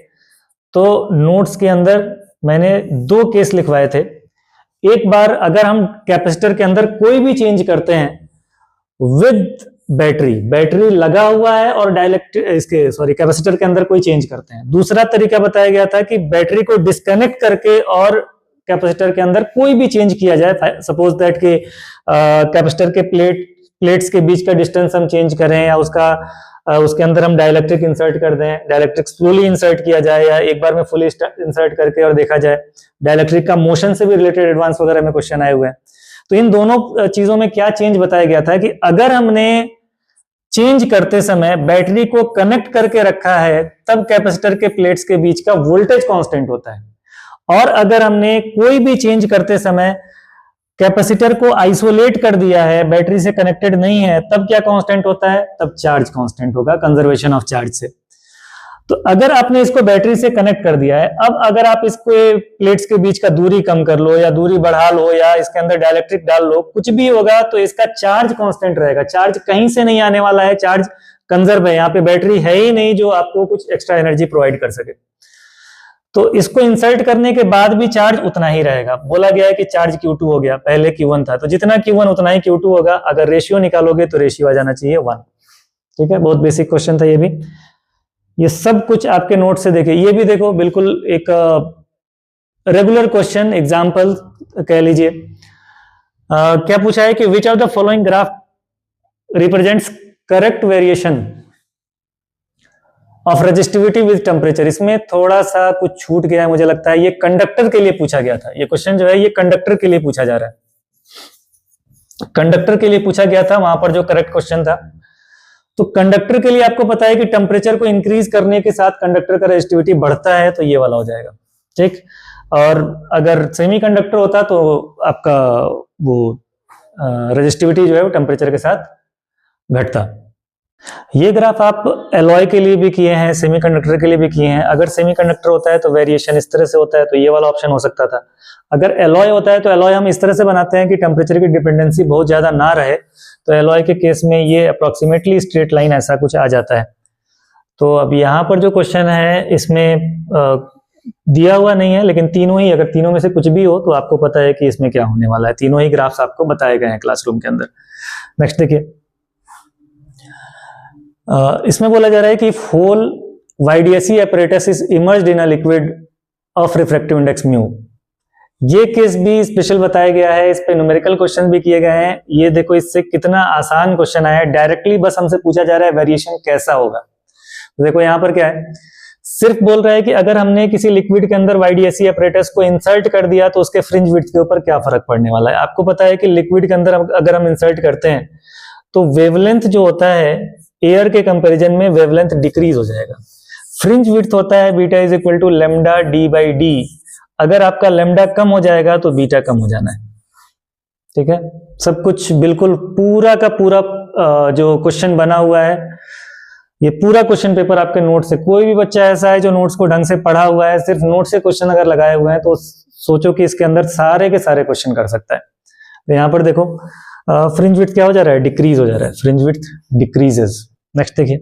तो नोट्स के अंदर मैंने 2 केस लिखवाए थे। एक बार अगर हम कैपेसिटर के अंदर कोई भी चेंज करते हैं विद बैटरी लगा हुआ है और कैपेसिटर के अंदर कोई चेंज करते हैं। दूसरा तरीका बताया गया था कि बैटरी को डिस्कनेक्ट करके और कैपेसिटर के अंदर कोई भी चेंज किया जाए। सपोज दैट कि कैपेसिटर के प्लेट्स के बीच का डिस्टेंस हम चेंज करें, या उसके अंदर हम डाइलेक्ट्रिक इंसर्ट कर दें, डाइलेक्ट्रिक स्लोली इंसर्ट किया जाए, या एक बार में फुली इंसर्ट करके और देखा जाए। डाइलेक्ट्रिक का मोशन से भी रिलेटेड एडवांस वगैरह में क्वेश्चन आए हुए हैं। तो इन दोनों चीजों में क्या चेंज बताया गया था कि अगर हमने चेंज करते समय बैटरी को कनेक्ट करके रखा है तब कैपेसिटर के प्लेट्स के बीच का वोल्टेज कांस्टेंट होता है, और अगर हमने कोई भी चेंज करते समय कैपेसिटर को आइसोलेट कर दिया है, बैटरी से कनेक्टेड नहीं है, तब क्या कांस्टेंट होता है, तब चार्ज कांस्टेंट होगा कंजर्वेशन ऑफ चार्ज से। तो अगर आपने इसको बैटरी से कनेक्ट कर दिया है, अब अगर आप इसको प्लेट्स के बीच का दूरी कम कर लो या दूरी बढ़ा लो या इसके अंदर डाइलेक्ट्रिक डाल लो, कुछ भी होगा तो इसका चार्ज कांस्टेंट रहेगा। चार्ज कहीं से नहीं आने वाला है, चार्ज कंजर्व है, यहाँ पे बैटरी है ही नहीं जो आपको कुछ एक्स्ट्रा एनर्जी प्रोवाइड कर सके। तो इसको इंसर्ट करने के बाद भी चार्ज उतना ही रहेगा। बोला गया है कि चार्ज Q2 हो गया, पहले Q1 था, तो जितना Q1 उतना ही Q2 होगा। अगर रेशियो निकालोगे तो रेशियो आ जाना चाहिए 1। ठीक है, बहुत बेसिक क्वेश्चन था ये भी। ये सब कुछ आपके नोट से देखिए, ये भी देखो बिल्कुल एक रेगुलर क्वेश्चन एग्जाम्पल कह लीजिए। क्या पूछा है कि which of the following graph represents correct variation of resistivity with temperature. इसमें थोड़ा सा कुछ छूट गया है मुझे लगता है, ये कंडक्टर के लिए पूछा गया था। ये क्वेश्चन जो है ये कंडक्टर के लिए पूछा जा रहा है, कंडक्टर के लिए पूछा गया था, वहां पर जो करेक्ट क्वेश्चन था। तो कंडक्टर के लिए आपको पता है कि टेम्परेचर को इंक्रीज करने के साथ कंडक्टर का रेजिस्टिविटी बढ़ता है, तो ये वाला हो जाएगा। ठीक, और अगर सेमीकंडक्टर होता तो आपका वो रेजिस्टिविटी जो है वो टेम्परेचर के साथ घटता। ये ग्राफ आप एलॉय के लिए भी किए हैं, सेमीकंडक्टर के लिए भी किए हैं। अगर सेमीकंडक्टर होता है तो वेरिएशन इस तरह से होता है, तो ये वाला ऑप्शन हो सकता था। अगर एलॉय होता है तो एलॉय हम इस तरह से बनाते हैं कि टेम्परेचर की डिपेंडेंसी बहुत ज्यादा ना रहे, तो एलॉय के केस में ये अप्रोक्सीमेटली स्ट्रेट लाइन ऐसा कुछ आ जाता है। तो अब यहाँ पर जो क्वेश्चन है इसमें दिया हुआ नहीं है, लेकिन तीनों ही, अगर तीनों में से कुछ भी हो तो आपको पता है कि इसमें क्या होने वाला है। तीनों ही ग्राफ्स आपको बताए गए हैं क्लासरूम के अंदर। नेक्स्ट देखिए, इसमें बोला जा रहा है कि whole YDSE apparatus is immersed in a liquid of refractive index mu। ये केस भी स्पेशल बताया गया है, इस पे न्यूमेरिकल क्वेश्चन भी किए गए हैं। ये देखो इससे कितना आसान क्वेश्चन आया है, डायरेक्टली बस हमसे पूछा जा रहा है वेरिएशन कैसा होगा। तो देखो यहाँ पर क्या है, सिर्फ बोल रहा है कि अगर हमने किसी लिक्विड के अंदर YDSE apparatus को इंसर्ट कर दिया तो उसके फ्रिंज विड्थ के ऊपर क्या फर्क पड़ने वाला है। आपको पता है कि लिक्विड के अंदर अगर हम इंसर्ट करते हैं तो वेवलेंथ जो होता है एयर के कंपैरिजन में वेवलेंथ डिक्रीज हो जाएगा। फ्रिंज विड्थ होता है beta is equal to lambda d/d। अगर आपका लैम्डा कम हो जाएगा तो बीटा कम हो जाना है। ठीक है, सब कुछ बिल्कुल पूरा का पूरा जो क्वेश्चन बना हुआ है, ये पूरा क्वेश्चन पेपर आपके नोट से। कोई भी बच्चा ऐसा है जो नोट्स को ढंग से पढ़ा हुआ है, सिर्फ नोट से क्वेश्चन अगर लगाए हुए हैं, तो सोचो कि इसके अंदर सारे के सारे क्वेश्चन कर सकता है। तो यहाँ पर देखो फ्रिंज विड्थ क्या हो जा रहा है, डिक्रीज हो जा रहा है, फ्रिंज विड्थ डिक्रीजेस। नेक्स्ट देखिए,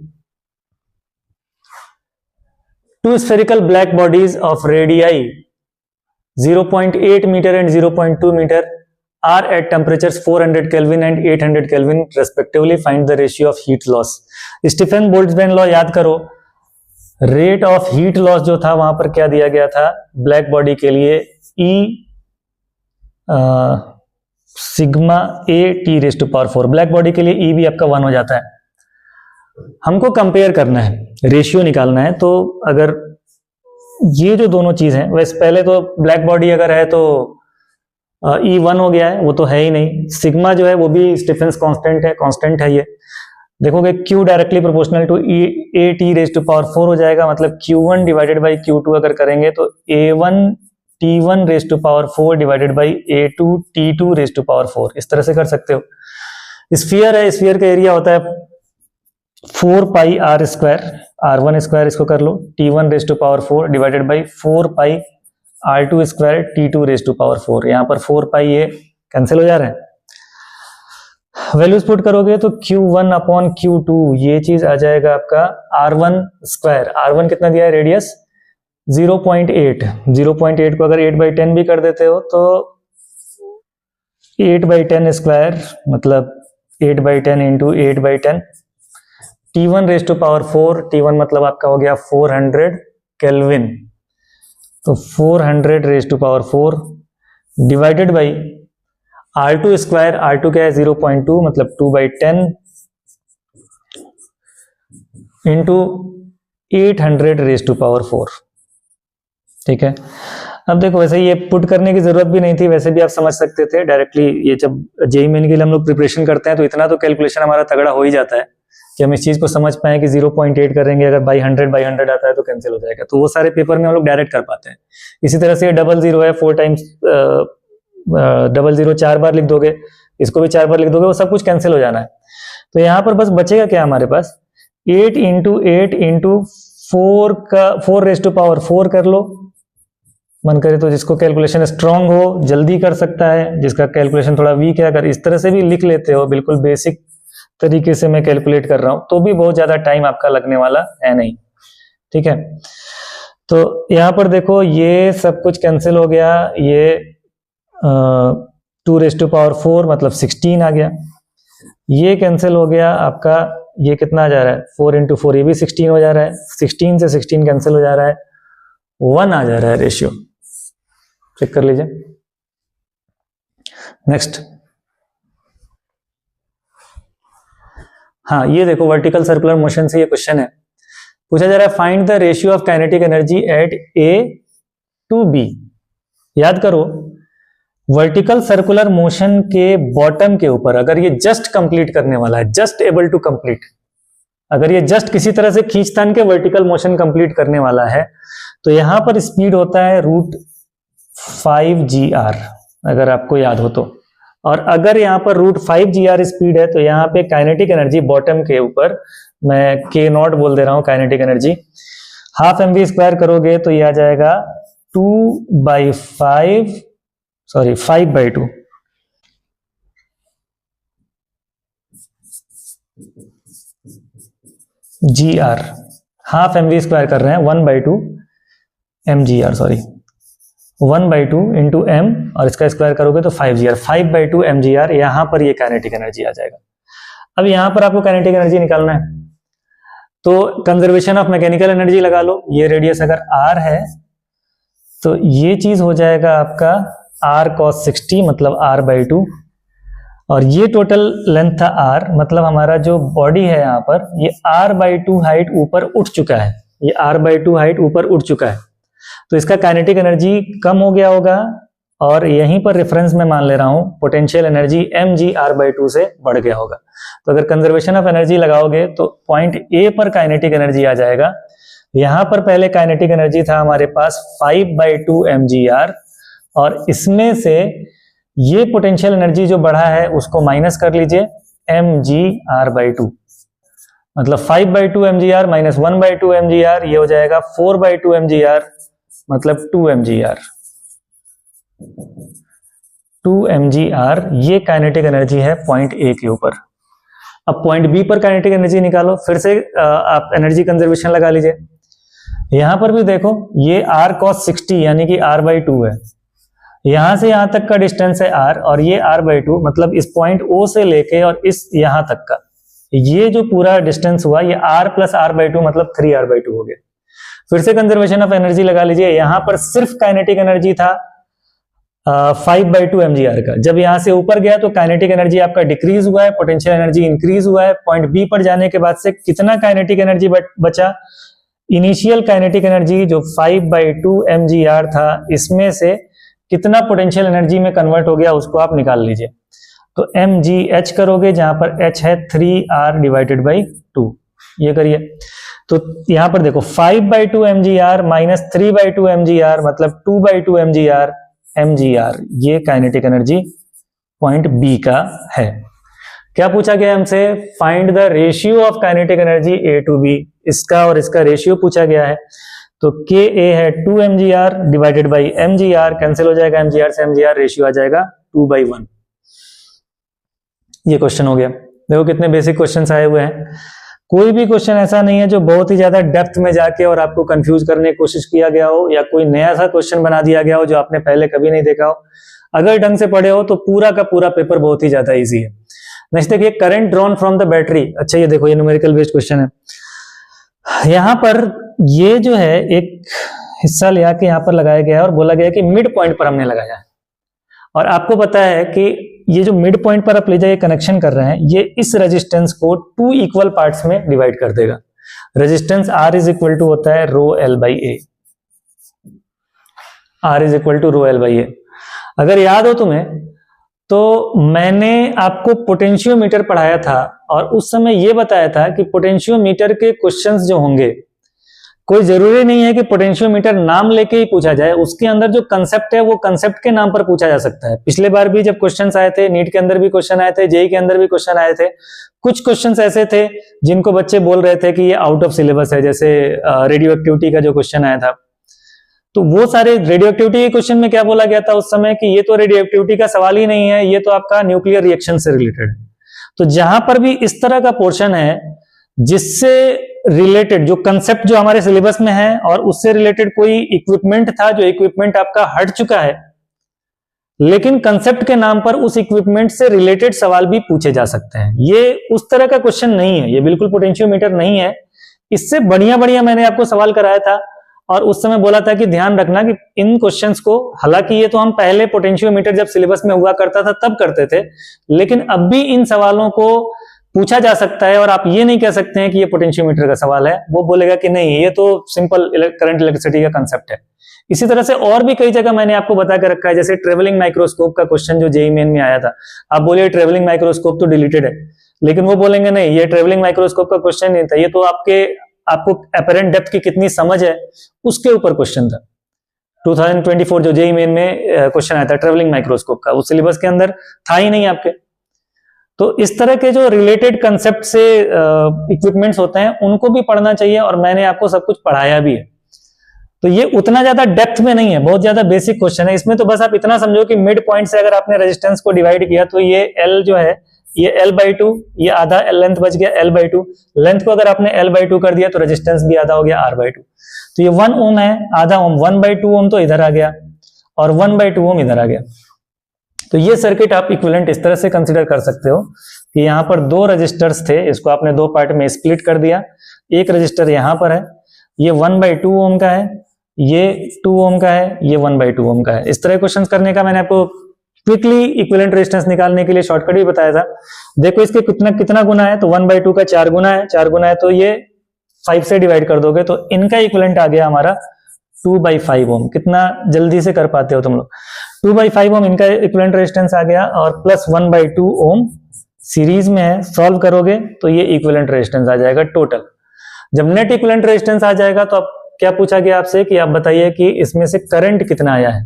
two spherical black bodies of radii 0.8 metre and 0.2 metre are at temperatures 400 kelvin and 800 kelvin respectively, find the ratio of heat loss. Stefan Boltzmann law याद करो, रेट ऑफ हीट लॉस जो था वहां पर क्या दिया गया था ब्लैक बॉडी के लिए, sigma A T raise to power 4। Black body के लिए ई भी आपका 1 हो जाता है। हमको कंपेयर करना है, रेशियो निकालना है। तो अगर ये जो दोनों चीज हैं, वैसे पहले तो ब्लैक बॉडी अगर है तो ई 1 हो गया है, वो तो है ही नहीं। सिग्मा जो है वो भी स्टीफेंस कांस्टेंट है ये। देखोगे Q directly proportional to A T raise to power 4 हो जाएगा, मतलब Q1 डिवाइडेड बाई Q2 अगर करेंगे तो A1 T1 raise to power 4 divided by A2 T2 raise to power 4। इस तरह से कर सकते हो। स्फीयर है, स्फीयर का एरिया होता है 4 पाई आर स्क्वायर, R1 स्क्वायर इसको कर लो, T1 raise to power 4 divided by 4 pi R2 square T2 raise to power 4। यहाँ पर 4 पाई ये कैंसिल हो जा रहे हैं। वैल्यूज पुट करोगे तो Q1 अपॉन Q2 ये चीज आ जाएगा आपका R1 स्क्वायर। R1 कितना दिया है, रेडियस 0.8। 0.8 को अगर 8/10 भी कर देते हो तो 8/10 स्क्वायर मतलब 8/10 into 8/10। T1 raise to power 4, T1 मतलब आपका हो गया 400 केल्विन, तो 400 raise to power 4 divided by R2 square. R2 क्या है, 0.2 मतलब 2/10 इंटू 800 रेज टू पावर 4। ठीक है, अब देखो वैसे ये पुट करने की जरूरत भी नहीं थी, वैसे भी आप समझ सकते थे डायरेक्टली। ये जब जेईई मेन के लिए हम लोग प्रिपरेशन करते हैं तो इतना तो कैलकुलेशन हमारा तगड़ा हो ही जाता है कि हम इस चीज को समझ पाए कि 0.8 करेंगे, अगर बाई 100 आता है तो कैंसिल हो जाएगा। तो वो सारे पेपर में हम लोग डायरेक्ट कर पाते हैं। इसी तरह से 00 है, 4 टाइम्स 00 4 बार लिख दोगे, इसको भी 4 बार लिख दोगे, वो सब कुछ कैंसिल हो जाना है। तो यहाँ पर बस बचेगा क्या हमारे पास, 8 इंटू 8 इंटू 4 का 4 रेज टू पावर 4 कर लो। मन करे तो जिसको कैलकुलेशन स्ट्रांग हो जल्दी कर सकता है, जिसका कैलकुलेशन थोड़ा वीक है अगर इस तरह से भी लिख लेते हो, बिल्कुल बेसिक तरीके से मैं कैलकुलेट कर रहा हूं, तो भी बहुत ज्यादा टाइम आपका लगने वाला है नहीं। ठीक है, तो यहाँ पर देखो ये सब कुछ कैंसिल हो गया। ये 2 रेज टू पावर 4 मतलब 16 आ गया, ये कैंसिल हो गया आपका। ये कितना आ जा रहा है, 4 इंटू 4, ये भी 16 हो जा रहा है। 16 से 16 कैंसिल हो जा रहा है, 1 आ जा रहा है रेशियो। चेक कर लीजिए। नेक्स्ट, हाँ ये देखो वर्टिकल सर्कुलर मोशन से ये क्वेश्चन है, पूछा जा रहा है find the ratio of kinetic energy at A to B। याद करो वर्टिकल सर्कुलर मोशन के बॉटम के ऊपर अगर ये जस्ट कंप्लीट करने वाला है, जस्ट एबल टू कंप्लीट, अगर ये जस्ट किसी तरह से खींचतान के वर्टिकल मोशन कंप्लीट करने वाला है तो यहां पर स्पीड होता है √5gr, अगर आपको याद हो तो। और अगर यहाँ पर √5gr स्पीड है तो यहाँ पे काइनेटिक एनर्जी बॉटम के ऊपर, मैं k0 बोल दे रहा हूं काइनेटिक एनर्जी, 12 mv स्क्वायर करोगे तो ये आ जाएगा 5/2 gr। 12 mv स्क्वायर कर रहे हैं, 1/2 mgr, सॉरी 1/2 इंटू m और इसका स्क्वायर करोगे तो 5gr। 5/2 mgr, यहां पर ये काइनेटिक एनर्जी आ जाएगा। अब यहां पर आपको काइनेटिक एनर्जी निकालना है तो कंजर्वेशन ऑफ मैकेनिकल एनर्जी लगा लो। ये रेडियस अगर r है तो ये चीज हो जाएगा आपका r cos 60 मतलब r/2, और ये टोटल लेंथ था r, मतलब हमारा जो बॉडी है यहाँ पर ये r/2 हाइट ऊपर उठ चुका है, ये r/2 हाइट ऊपर उठ चुका है, तो इसका काइनेटिक एनर्जी कम हो गया होगा। और यहीं पर रेफरेंस में मान ले रहा हूं पोटेंशियल एनर्जी mgr/2 से बढ़ गया होगा। तो अगर कंजर्वेशन ऑफ एनर्जी लगाओगे तो पॉइंट ए पर काइनेटिक एनर्जी आ जाएगा। यहां पर पहले काइनेटिक एनर्जी था हमारे पास 5/2 mgr, और इसमें से ये पोटेंशियल एनर्जी जो बढ़ा है उसको माइनस कर लीजिए, mgr/2 मतलब 5/2 mgr माइनस 1/2 mgr, ये हो जाएगा 4/2 mgr मतलब 2 mgr। 2 mgr ये काइनेटिक एनर्जी है पॉइंट ए के ऊपर। अब पॉइंट बी पर काइनेटिक एनर्जी निकालो, फिर से आप एनर्जी कंजर्वेशन लगा लीजिए। यहां पर भी देखो ये r cos 60 यानी कि r/2 है, यहां से यहां तक का डिस्टेंस है r, और ये r/2 मतलब इस पॉइंट O से लेके और इस यहां तक का ये जो पूरा डिस्टेंस हुआ ये r प्लस r/2 मतलब 3r/2 हो गया। फिर से कंजर्वेशन ऑफ एनर्जी लगा लीजिए, यहां पर सिर्फ काइनेटिक एनर्जी था 5/2 mgr का। जब यहाँ से ऊपर गया तो काइनेटिक एनर्जी आपका डिक्रीज हुआ है, पोटेंशियल एनर्जी इंक्रीज हुआ है। पॉइंट बी पर जाने के बाद से कितना काइनेटिक एनर्जी बचा? इनिशियल काइनेटिक एनर्जी जो 5/2 mgr था, इसमें से कितना पोटेंशियल एनर्जी में कन्वर्ट हो गया उसको आप निकाल लीजिए। तो mgh करोगे, जहां पर h है 3r/2, ये करिए। तो यहां पर देखो 5/2 mgr माइनस 3/2 mgr मतलब 2/2 mgr, ये काइनेटिक एनर्जी पॉइंट बी का है। क्या पूछा गया हमसे? Find the ratio of kinetic energy A to B, इसका और इसका रेशियो पूछा गया है। तो के ए है 2 mgr divided by mgr, cancel हो जाएगा mgr से mgr, रेशियो आ जाएगा 2/1। ये क्वेश्चन हो गया। देखो कितने बेसिक क्वेश्चंस आए हुए हैं। कोई भी क्वेश्चन ऐसा नहीं है जो बहुत ही ज्यादा डेप्थ में जाके और आपको कंफ्यूज करने की कोशिश किया गया हो, या कोई नया सा क्वेश्चन बना दिया गया हो जो आपने पहले कभी नहीं देखा हो। अगर ढंग से पढ़े हो तो पूरा का पूरा पेपर बहुत ही ज्यादा इजी है। नेक्स्ट देखिए, current drawn from the battery. अच्छा ये देखो, ये न्यूमेरिकल बेस्ड क्वेश्चन है। यहाँ पर ये जो है एक हिस्सा लिया के यहाँ पर लगाया गया है और बोला गया कि मिड पॉइंट पर हमने लगाया है। और आपको पता है कि ये जो मिड पॉइंट पर आप ले जाके कनेक्शन कर रहे हैं, ये इस रेजिस्टेंस को 2 इक्वल पार्ट्स में डिवाइड कर देगा। Resistance R is equal to होता है rho L by A. R is equal to rho L by A. अगर याद हो तुम्हें तो मैंने आपको पोटेंशियोमीटर पढ़ाया था और उस समय यह बताया था कि पोटेंशियोमीटर के क्वेश्चंस जो होंगे, कोई जरूरी नहीं है कि पोटेंशियोमीटर नाम लेके ही पूछा जाए, उसके अंदर जो कंसेप्ट है वो कंसेप्ट के नाम पर पूछा जा सकता है। पिछले बार भी जब क्वेश्चंस आए थे, नीट के अंदर भी क्वेश्चन आए थे, जेई के अंदर भी क्वेश्चन आए थे। कुछ क्वेश्चंस ऐसे थे जिनको बच्चे बोल रहे थे कि ये आउट ऑफ सिलेबस है, जैसे रेडियो एक्टिविटी का जो क्वेश्चन आया था। तो वो सारे रेडियो एक्टिविटी के क्वेश्चन में क्या बोला गया था उस समय कि ये तो रेडियो एक्टिविटी का सवाल ही नहीं है, ये तो आपका न्यूक्लियर रिएक्शन से रिलेटेड है। तो जहां पर भी इस तरह का पोर्शन है जिससे रिलेटेड जो कंसेप्ट जो हमारे सिलेबस में है और उससे रिलेटेड कोई इक्विपमेंट था, जो इक्विपमेंट आपका हट चुका है, लेकिन कंसेप्ट के नाम पर उस इक्विपमेंट से रिलेटेड सवाल भी पूछे जा सकते हैं, ये उस तरह का क्वेश्चन नहीं है, ये बिल्कुल पोटेंशियोमीटर नहीं है। इससे बढ़िया बढ़िया मैंने आपको सवाल कराया था और उस समय बोला था कि ध्यान रखना कि इन क्वेश्चंस को, हालांकि ये तो हम पहले पोटेंशियोमीटर जब सिलेबस में हुआ करता था तब करते थे, लेकिन अब भी इन सवालों को पूछा जा सकता है और आप ये नहीं कह सकते हैं कि ये पोटेंशियोमीटर का सवाल है। वो बोलेगा कि नहीं, ये तो सिंपल करंट इलेक्ट्रिसिटी का कंसेप्ट है। इसी तरह से और भी कई जगह मैंने आपको बता के रखा है, जैसे ट्रेवलिंग माइक्रोस्कोप का क्वेश्चन जो जेईई मेन में आया था। आप बोलिए ट्रेवलिंग माइक्रोस्कोप तो डिलीटेड है, लेकिन वो बोलेंगे नहीं, ये ट्रेवलिंग माइक्रोस्कोप का क्वेश्चन नहीं था, ये तो आपको अपेरेंट डेप्थ की कितनी समझ है उसके ऊपर क्वेश्चन था। 2024 जो जेईई मेन में क्वेश्चन आया था ट्रेवलिंग माइक्रोस्कोप का, उस सिलेबस के अंदर था ही नहीं आपके। तो इस तरह के जो रिलेटेड कंसेप्ट से इक्विपमेंट्स होते हैं उनको भी पढ़ना चाहिए और मैंने आपको सब कुछ पढ़ाया भी है। तो ये उतना ज्यादा डेप्थ में नहीं है, बहुत ज्यादा बेसिक क्वेश्चन है। इसमें तो बस आप इतना समझो कि मिड पॉइंट से अगर आपने रेजिस्टेंस को डिवाइड किया तो ये L जो है ये L/2, ये आधा लेंथ बच गया L/2। लेंथ को अगर आपने L/2 कर दिया तो रेजिस्टेंस भी आधा हो गया R/2। तो ये 1 ओम है, आधा ओम, 1/2 ओम तो इधर आ गया और 1/2 ओम इधर आ गया। तो ये सर्किट आप इक्विवेलेंट इस तरह से कंसीडर कर सकते हो कि यहाँ पर 2 रजिस्टर्स थे, इसको आपने 2 पार्ट में स्प्लिट कर दिया। एक रजिस्टर यहाँ पर है, ये 1/2 ओम का है, ये 2 ओम का है, ये 1/2 ओम का है। इस तरह क्वेश्चन करने का मैंने आपको क्विकली इक्विवेलेंट रेजिस्टेंस निकालने के लिए शॉर्टकट भी बताया था। देखो इसके कितना गुना है, तो 1/2 का 4 गुना है, 4 गुना है तो ये 5 से डिवाइड कर दोगे तो इनका इक्विवेलेंट आ गया हमारा 2/5 ओम। कितना जल्दी से कर पाते हो तुम लोग। 2/5 ओम इनका इक्विवेलेंट रेजिस्टेंस आ गया और प्लस 1/2 ओम सीरीज में है। सॉल्व करोगे तो ये इक्विवेलेंट रेजिस्टेंस आ जाएगा टोटल। जब नेट इक्विवेलेंट रेजिस्टेंस आ जाएगा तो अब क्या पूछा गया आपसे कि आप बताइए कि इसमें से करंट कितना आया है।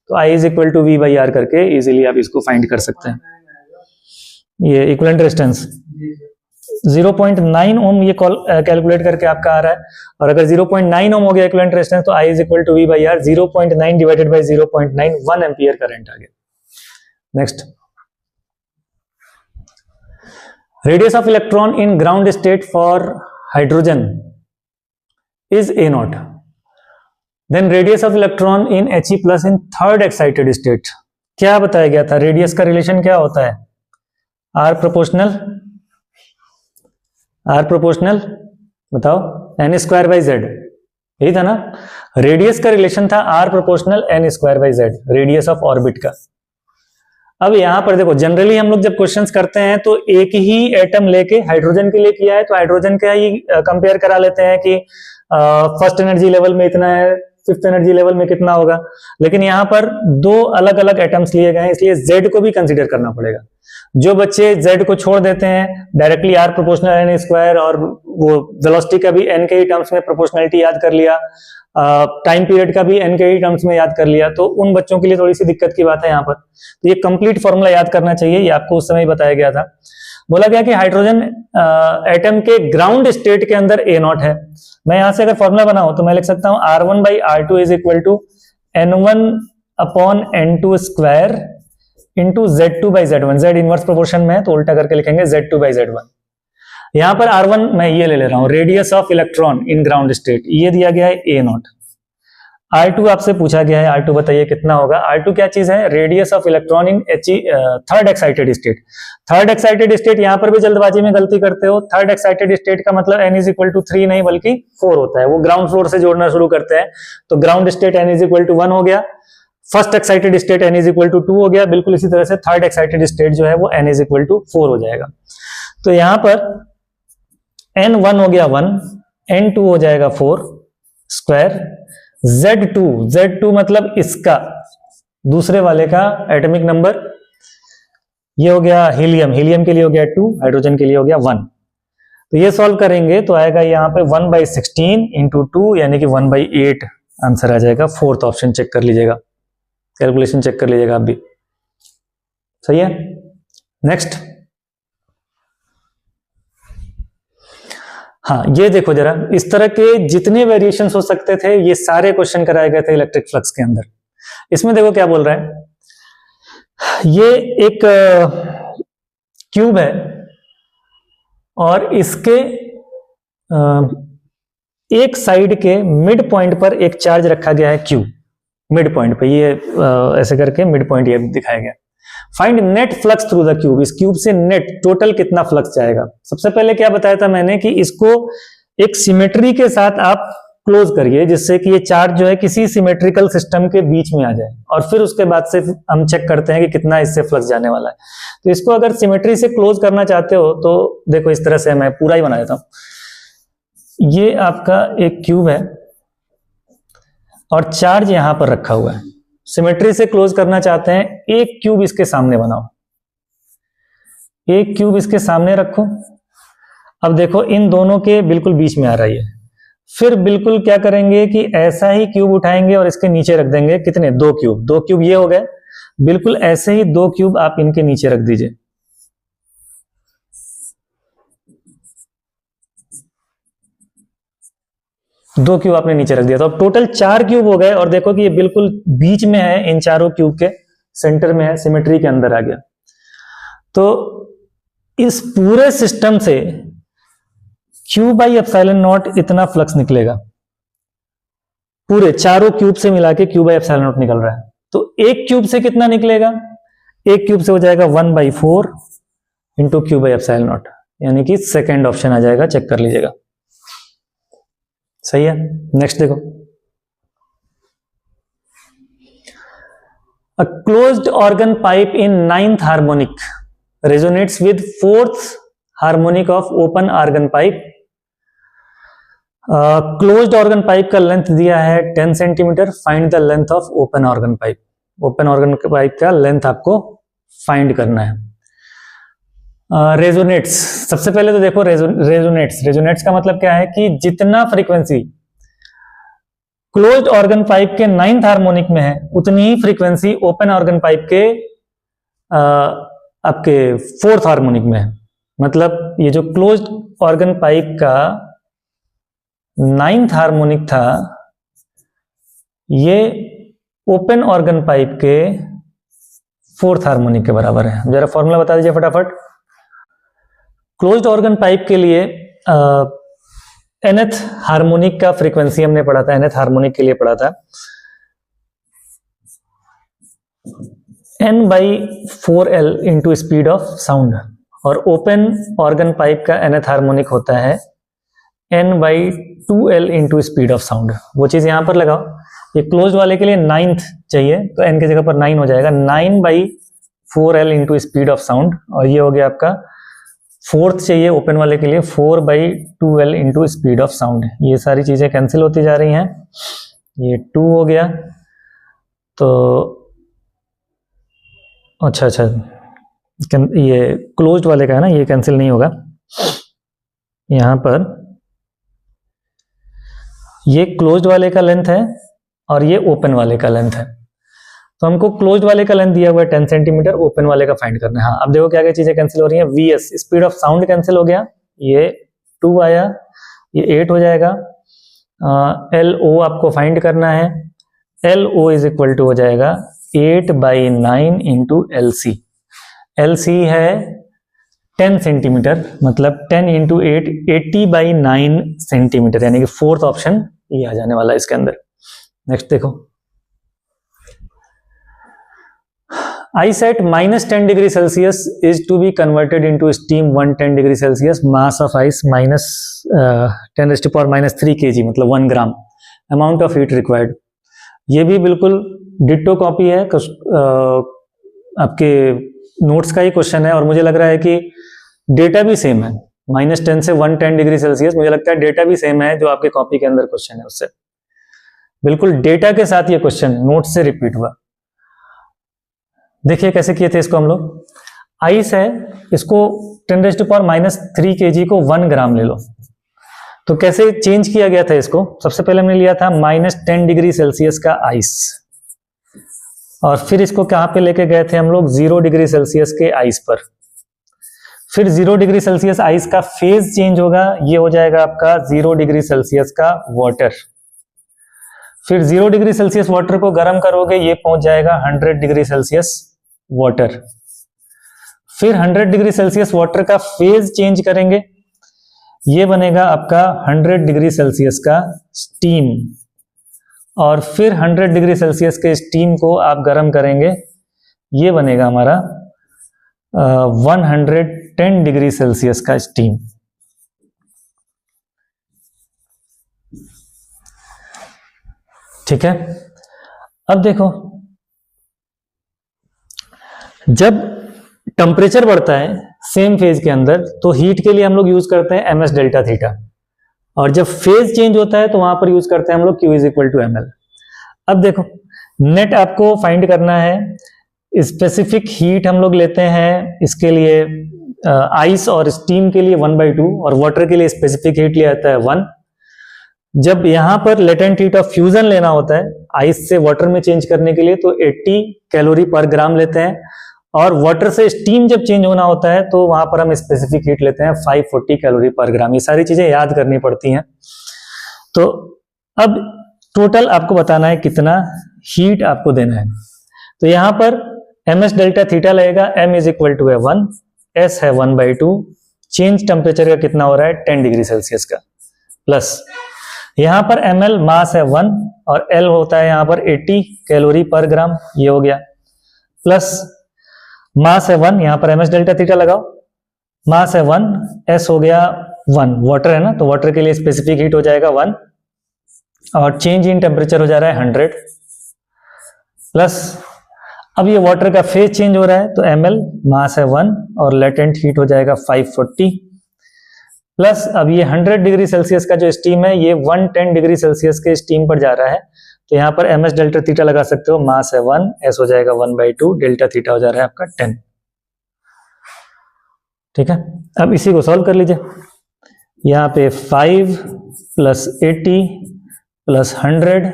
तो I is equal to V/R करके इजीली आप इसको फाइंड कर सकते हैं। ये इक्विवेलेंट रेजिस्टेंस 0.9 ओम ये कैलकुलेट करके आपका आ रहा है, और अगर 0.9 ओम हो गया इक्विवेलेंट रेजिस्टेंस तो I is equal to V/R 0.9 divided by 0.9 1 ampere current आ गया। Next, radius of electron in ground state for hydrogen is A0. Then radius of electron in He plus in third excited state. क्या बताया गया था, radius का relation क्या होता है, R प्रोपोर्शनल बताओ, n² by z। यही था ना, रेडियस का रिलेशन था r proportional n square by z, radius of orbit का। अब यहां पर देखो जनरली हम लोग जब क्वेश्चंस करते हैं तो एक ही एटम लेके हाइड्रोजन के लिए किया है तो हाइड्रोजन का ही कंपेयर करा लेते हैं कि फर्स्ट एनर्जी लेवल में इतना है, फिफ्थ एनर्जी लेवल में कितना होगा। लेकिन यहाँ पर दो अलग अलग एटम्स लिए गए हैं, इसलिए Z को भी कंसीडर करना पड़ेगा। जो बच्चे Z को छोड़ देते हैं, directly R proportional n square और वो वेलोसिटी का भी n के ही टर्म्स में प्रोपोर्शनलिटी याद कर लिया, टाइम पीरियड का भी n के ही टर्म्स में याद कर लिया, तो उन बच्चों के लिए थोड़ी सी दिक्कत की बात है यहाँ पर। तो ये कंप्लीट फॉर्मूला याद करना चाहिए, ये आपको उस समय ही बताया गया था। बोला गया कि हाइड्रोजन एटम के ग्राउंड स्टेट के अंदर A0 है। मैं यहां से अगर फॉर्मूला बनाऊं तो मैं लिख सकता हूं R1 by R2 is equal to N1 upon N2 square into Z2 by Z1। Z inverse proportion में है तो उल्टा करके लिखेंगे Z2 बाई Z1। यहां पर R1 मैं ये ले रहा हूं, radius of electron in ground state, ये दिया गया है A0। R2 आपसे पूछा गया है, R2 बताइए कितना होगा। R2 क्या चीज है, radius of electron in third excited state. Third excited state, यहां पर भी जल्दबाजी में गलती करते हो, थर्ड एक्साइटेड स्टेट का मतलब n इज इक्वल टू 3 नहीं बल्कि 4 होता है, वो ग्राउंड फ्लोर से जोड़ना शुरू करते हैं। तो ground state n is equal to 1 हो गया, first excited state n is equal to 2 हो गया, बिल्कुल इसी तरह से थर्ड एक्साइटेड स्टेट जो है वो n इज इक्वल टू 4 हो जाएगा। तो यहां पर n1 हो गया 1, n2 हो जाएगा 4 स्क्वायर, Z2 मतलब इसका दूसरे वाले का एटॉमिक नंबर, ये हो गया हीलियम, हीलियम के लिए हो गया 2, हाइड्रोजन के लिए हो गया 1। तो ये सॉल्व करेंगे तो आएगा यहाँ पे 1/16 इंटू 2 यानी कि 1/8 आंसर आ जाएगा। फोर्थ ऑप्शन चेक कर लीजिएगा, कैलकुलेशन चेक कर लीजिएगा आप भी, सही है। नेक्स्ट, हाँ ये देखो जरा, इस तरह के जितने वेरिएशंस हो सकते थे ये सारे क्वेश्चन कराए गए थे इलेक्ट्रिक फ्लक्स के अंदर। इसमें देखो क्या बोल रहा है, ये एक क्यूब है और इसके एक साइड के मिड पॉइंट पर एक चार्ज रखा गया है Q, मिड पॉइंट पे ये ऐसे करके मिड पॉइंट ये दिखाया गया। Find net flux through the cube, इस क्यूब से नेट टोटल कितना फ्लक्स जाएगा। सबसे पहले क्या बताया था मैंने कि इसको एक सिमेट्री के साथ आप क्लोज करिए जिससे कि ये चार्ज जो है किसी सिमेट्रिकल सिस्टम के बीच में आ जाए, और फिर उसके बाद से हम चेक करते हैं कि कितना इससे फ्लक्स जाने वाला है। तो इसको अगर सिमेट्री से क्लोज करना चाहते हो तो देखो इस तरह से मैं पूरा ही बना देता हूं। ये आपका एक क्यूब है और चार्ज यहां पर रखा हुआ है, सिमेट्री से क्लोज करना चाहते हैं, एक क्यूब इसके सामने बनाओ, एक क्यूब इसके सामने रखो। अब देखो इन दोनों के बिल्कुल बीच में आ रही है, फिर बिल्कुल क्या करेंगे कि ऐसा ही क्यूब उठाएंगे और इसके नीचे रख देंगे, कितने, 2 क्यूब, 2 क्यूब ये हो गए, बिल्कुल ऐसे ही 2 क्यूब आप इनके नीचे रख दीजिए। दो क्यूब आपने नीचे रख दिया, तो अब टोटल 4 क्यूब हो गए, और देखो कि ये बिल्कुल बीच में है, इन चारों क्यूब के सेंटर में है, सिमेट्री के अंदर आ गया। तो इस पूरे सिस्टम से Q/ε0 इतना फ्लक्स निकलेगा, पूरे चारों क्यूब से मिला के Q/ε0 निकल रहा है। तो एक क्यूब से कितना निकलेगा, एक क्यूब से हो जाएगा 1/4 इंटू Q/ε0, यानी कि सेकेंड ऑप्शन आ जाएगा, चेक कर लीजिएगा, सही है। नेक्स्ट देखो, a closed organ pipe in 9th harmonic resonates with 4th harmonic of open organ pipe. Closed organ pipe का लेंथ दिया है 10 centimetre, find the length of open organ pipe. Open organ pipe का length आपको find करना है। Resonates, सबसे पहले तो देखो रेजोनेट्स का मतलब क्या है कि जितना फ्रीक्वेंसी क्लोज्ड ऑर्गन पाइप के 9th हार्मोनिक में है उतनी ही फ्रीक्वेंसी ओपन ऑर्गन पाइप के आपके 4th हार्मोनिक में है। मतलब ये जो क्लोज्ड ऑर्गन पाइप का 9th हार्मोनिक था, ये ओपन ऑर्गन पाइप के 4th हार्मोनिक के बराबर है। जरा फॉर्मूला बता दीजिए फटाफट। क्लोज्ड ऑर्गन पाइप के लिए nth हार्मोनिक का फ्रीक्वेंसी हमने पढ़ा था, nth हार्मोनिक के लिए पढ़ा था n/4l into speed of sound, और ओपन ऑर्गन पाइप का nth हार्मोनिक होता है n by 2l into speed of sound. वो चीज़ यहाँ पर लगाओ। ये क्लोज वाले के लिए 9th चाहिए तो n की जगह पर 9 हो जाएगा, 9 by 4l into speed of sound. और ये हो गया आपका 4th चाहिए ओपन वाले के लिए 4 by 2l into speed of sound. ये सारी चीज़ें कैंसिल होती जा रही हैं, ये 2 हो गया। तो अच्छा ये क्लोज्ड वाले का है ना, ये कैंसिल नहीं होगा। यहाँ पर ये क्लोज्ड वाले का लेंथ है और ये ओपन वाले का लेंथ है। तो हमको क्लोज्ड वाले का लेंथ दिया हुआ है 10 सेंटीमीटर, ओपन वाले का फाइंड करना है। हाँ, अब देखो क्या क्या चीजें कैंसिल हो रही हैं। VS speed of sound cancel हो गया, ये 2 आया, ये 8 हो जाएगा। एल ओ आपको फाइंड करना है, L O is equal to हो जाएगा 8 by 9 into L C. L C है 10 सेंटीमीटर, मतलब 10 इंटू 8 80 बाई 9 सेंटीमीटर, यानी कि 4th ऑप्शन ये आ जाने वाला है इसके अंदर। नेक्स्ट देखो, ice at -10 degree Celsius is to be converted into steam 110 degree Celsius, mass of ice -10⁻³ kg, मतलब 1 gram, amount of heat required. ये भी बिल्कुल डिट्टो कॉपी है, आपके नोट्स का ही क्वेश्चन है और मुझे लग रहा है कि डेटा भी सेम है। -10 से 110 डिग्री सेल्सियस, मुझे लगता है डेटा भी सेम है जो आपके कॉपी के अंदर क्वेश्चन है उससे। बिल्कुल डेटा के साथ ये क्वेश्चन नोट्स से रिपीट हुआ। देखिए कैसे किए थे इसको हम लोग। आइस है, इसको 10⁻³ kg को 1 ग्राम ले लो। तो कैसे चेंज किया गया था इसको, सबसे पहले हमने लिया था -10 डिग्री सेल्सियस का आइस, और फिर इसको कहाँ पे लेके गए थे हम लोग, 0 डिग्री सेल्सियस के आइस पर। फिर 0 डिग्री सेल्सियस आइस का फेज चेंज होगा, ये हो जाएगा आपका 0 डिग्री सेल्सियस का वाटर। फिर 0 डिग्री सेल्सियस वाटर को गर्म करोगे, ये पहुंच जाएगा 100 डिग्री सेल्सियस वाटर। फिर 100 डिग्री सेल्सियस वाटर का फेज चेंज करेंगे, ये बनेगा आपका 100 डिग्री सेल्सियस का स्टीम। और फिर 100 डिग्री सेल्सियस के स्टीम को आप गर्म करेंगे, ये बनेगा हमारा 110 डिग्री सेल्सियस का स्टीम। ठीक है, अब देखो, जब टेम्परेचर बढ़ता है सेम फेज के अंदर तो हीट के लिए हम लोग यूज करते हैं ms डेल्टा थीटा, और जब फेज चेंज होता है तो वहां पर यूज करते हैं हम लोग Q is equal to ml। अब देखो, नेट आपको फाइंड करना है, स्पेसिफिक हीट हम लोग लेते हैं इसके लिए आइस और स्टीम के लिए 1/2, और वाटर के लिए स्पेसिफिक हीट लिया जाता है 1। जब यहां पर लेटेंट हीट ऑफ फ्यूजन लेना होता है आइस से वाटर में चेंज करने के लिए तो 80 कैलोरी पर ग्राम लेते हैं, और वाटर से स्टीम जब चेंज होना होता है तो वहां पर हम स्पेसिफिक हीट लेते हैं 540 कैलोरी पर ग्राम। ये सारी चीजें याद करनी पड़ती हैं। तो अब टोटल आपको बताना है कितना हीट आपको देना है। तो यहां पर ms डेल्टा थीटा लगेगा, m इज इक्वल टू है 1, s है 1/2, चेंज टेम्परेचर का कितना हो रहा है 10 डिग्री सेल्सियस का, प्लस यहां पर ml मास है 1 और l होता है यहां पर 80 कैलोरी पर ग्राम, ये हो गया, प्लस मास है 1, यहां पर ms डेल्टा थीटा लगाओ, मास है 1, s हो गया 1, वाटर है ना तो वाटर के लिए स्पेसिफिक हीट हो जाएगा 1, और चेंज इन टेम्परेचर हो जा रहा है 100, प्लस अब ये वाटर का फेज चेंज हो रहा है तो ml मास है 1 और लेटेंट हीट हो जाएगा 540, प्लस अब ये 100 डिग्री सेल्सियस का जो स्टीम है ये 110 डिग्री सेल्सियस के स्टीम पर जा रहा है, तो यहाँ पर ms डेल्टा थीटा लगा सकते हो, मास है 1, s हो जाएगा 1/2, डेल्टा थीटा हो जा रहा है आपका 10। ठीक है, अब इसी को सॉल्व कर लीजिए। यहाँ पे 5 + 80 + 100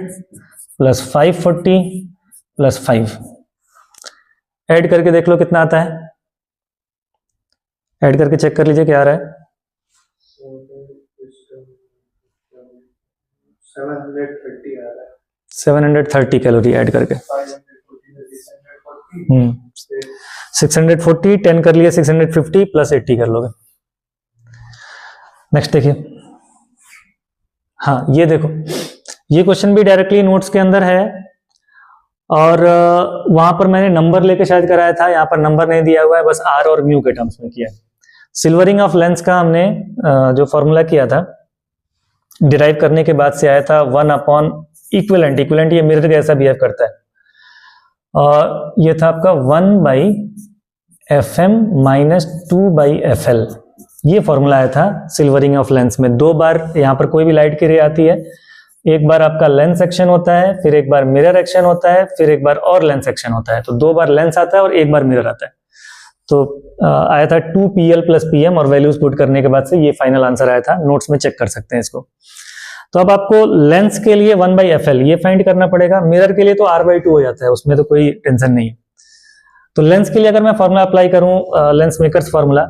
+ 540 + 5 ऐड करके देख लो कितना आता है, ऐड करके चेक कर लीजिए क्या आ रहा है। 730 आ रहा है, 730 कैलोरी ऐड करके 640, 10 कर लिया 650 + 80 कर लोगे। नेक्स्ट देखिए, हाँ ये देखो, ये क्वेश्चन भी डायरेक्टली नोट्स के अंदर है और वहां पर मैंने नंबर लेके शायद कराया था, यहाँ पर नंबर नहीं दिया हुआ है, बस R और म्यू के टर्म्स में किया है। सिल्वरिंग ऑफ लेंस का हमने जो फॉर्मूला किया था डिराइव करने के बाद से आया था 1 अपॉन इक्विवेलेंट। इक्विवेलेंट ये मिरर जैसा बिहेव करता है, और ये था आपका 1 by F M minus 2 by F L. ये फॉर्मूला आया था सिल्वरिंग ऑफ लेंस में। 2 बार यहाँ पर कोई भी लाइट की रे आती है, एक बार आपका लेंस एक्शन होता है, फिर एक बार मिरर एक्शन होता है, फिर एक बार और लेंस एक्शन होता है। तो 2 बार लेंस आता है और एक बार मिरर आता है। तो आया था 2 PL प्लस PM, और वैल्यूज पुट करने के बाद से ये फाइनल आंसर आया था। नोट्स में चेक कर सकते हैं इसको। तो अब आपको लेंस के लिए 1 बाई एफ एल ये फाइंड करना पड़ेगा। मिरर के लिए तो R/2 हो जाता है, उसमें तो कोई टेंशन नहीं है। तो लेंस के लिए अगर मैं फॉर्मूला अप्लाई करूं, लेंस मेकर्स फॉर्मूला,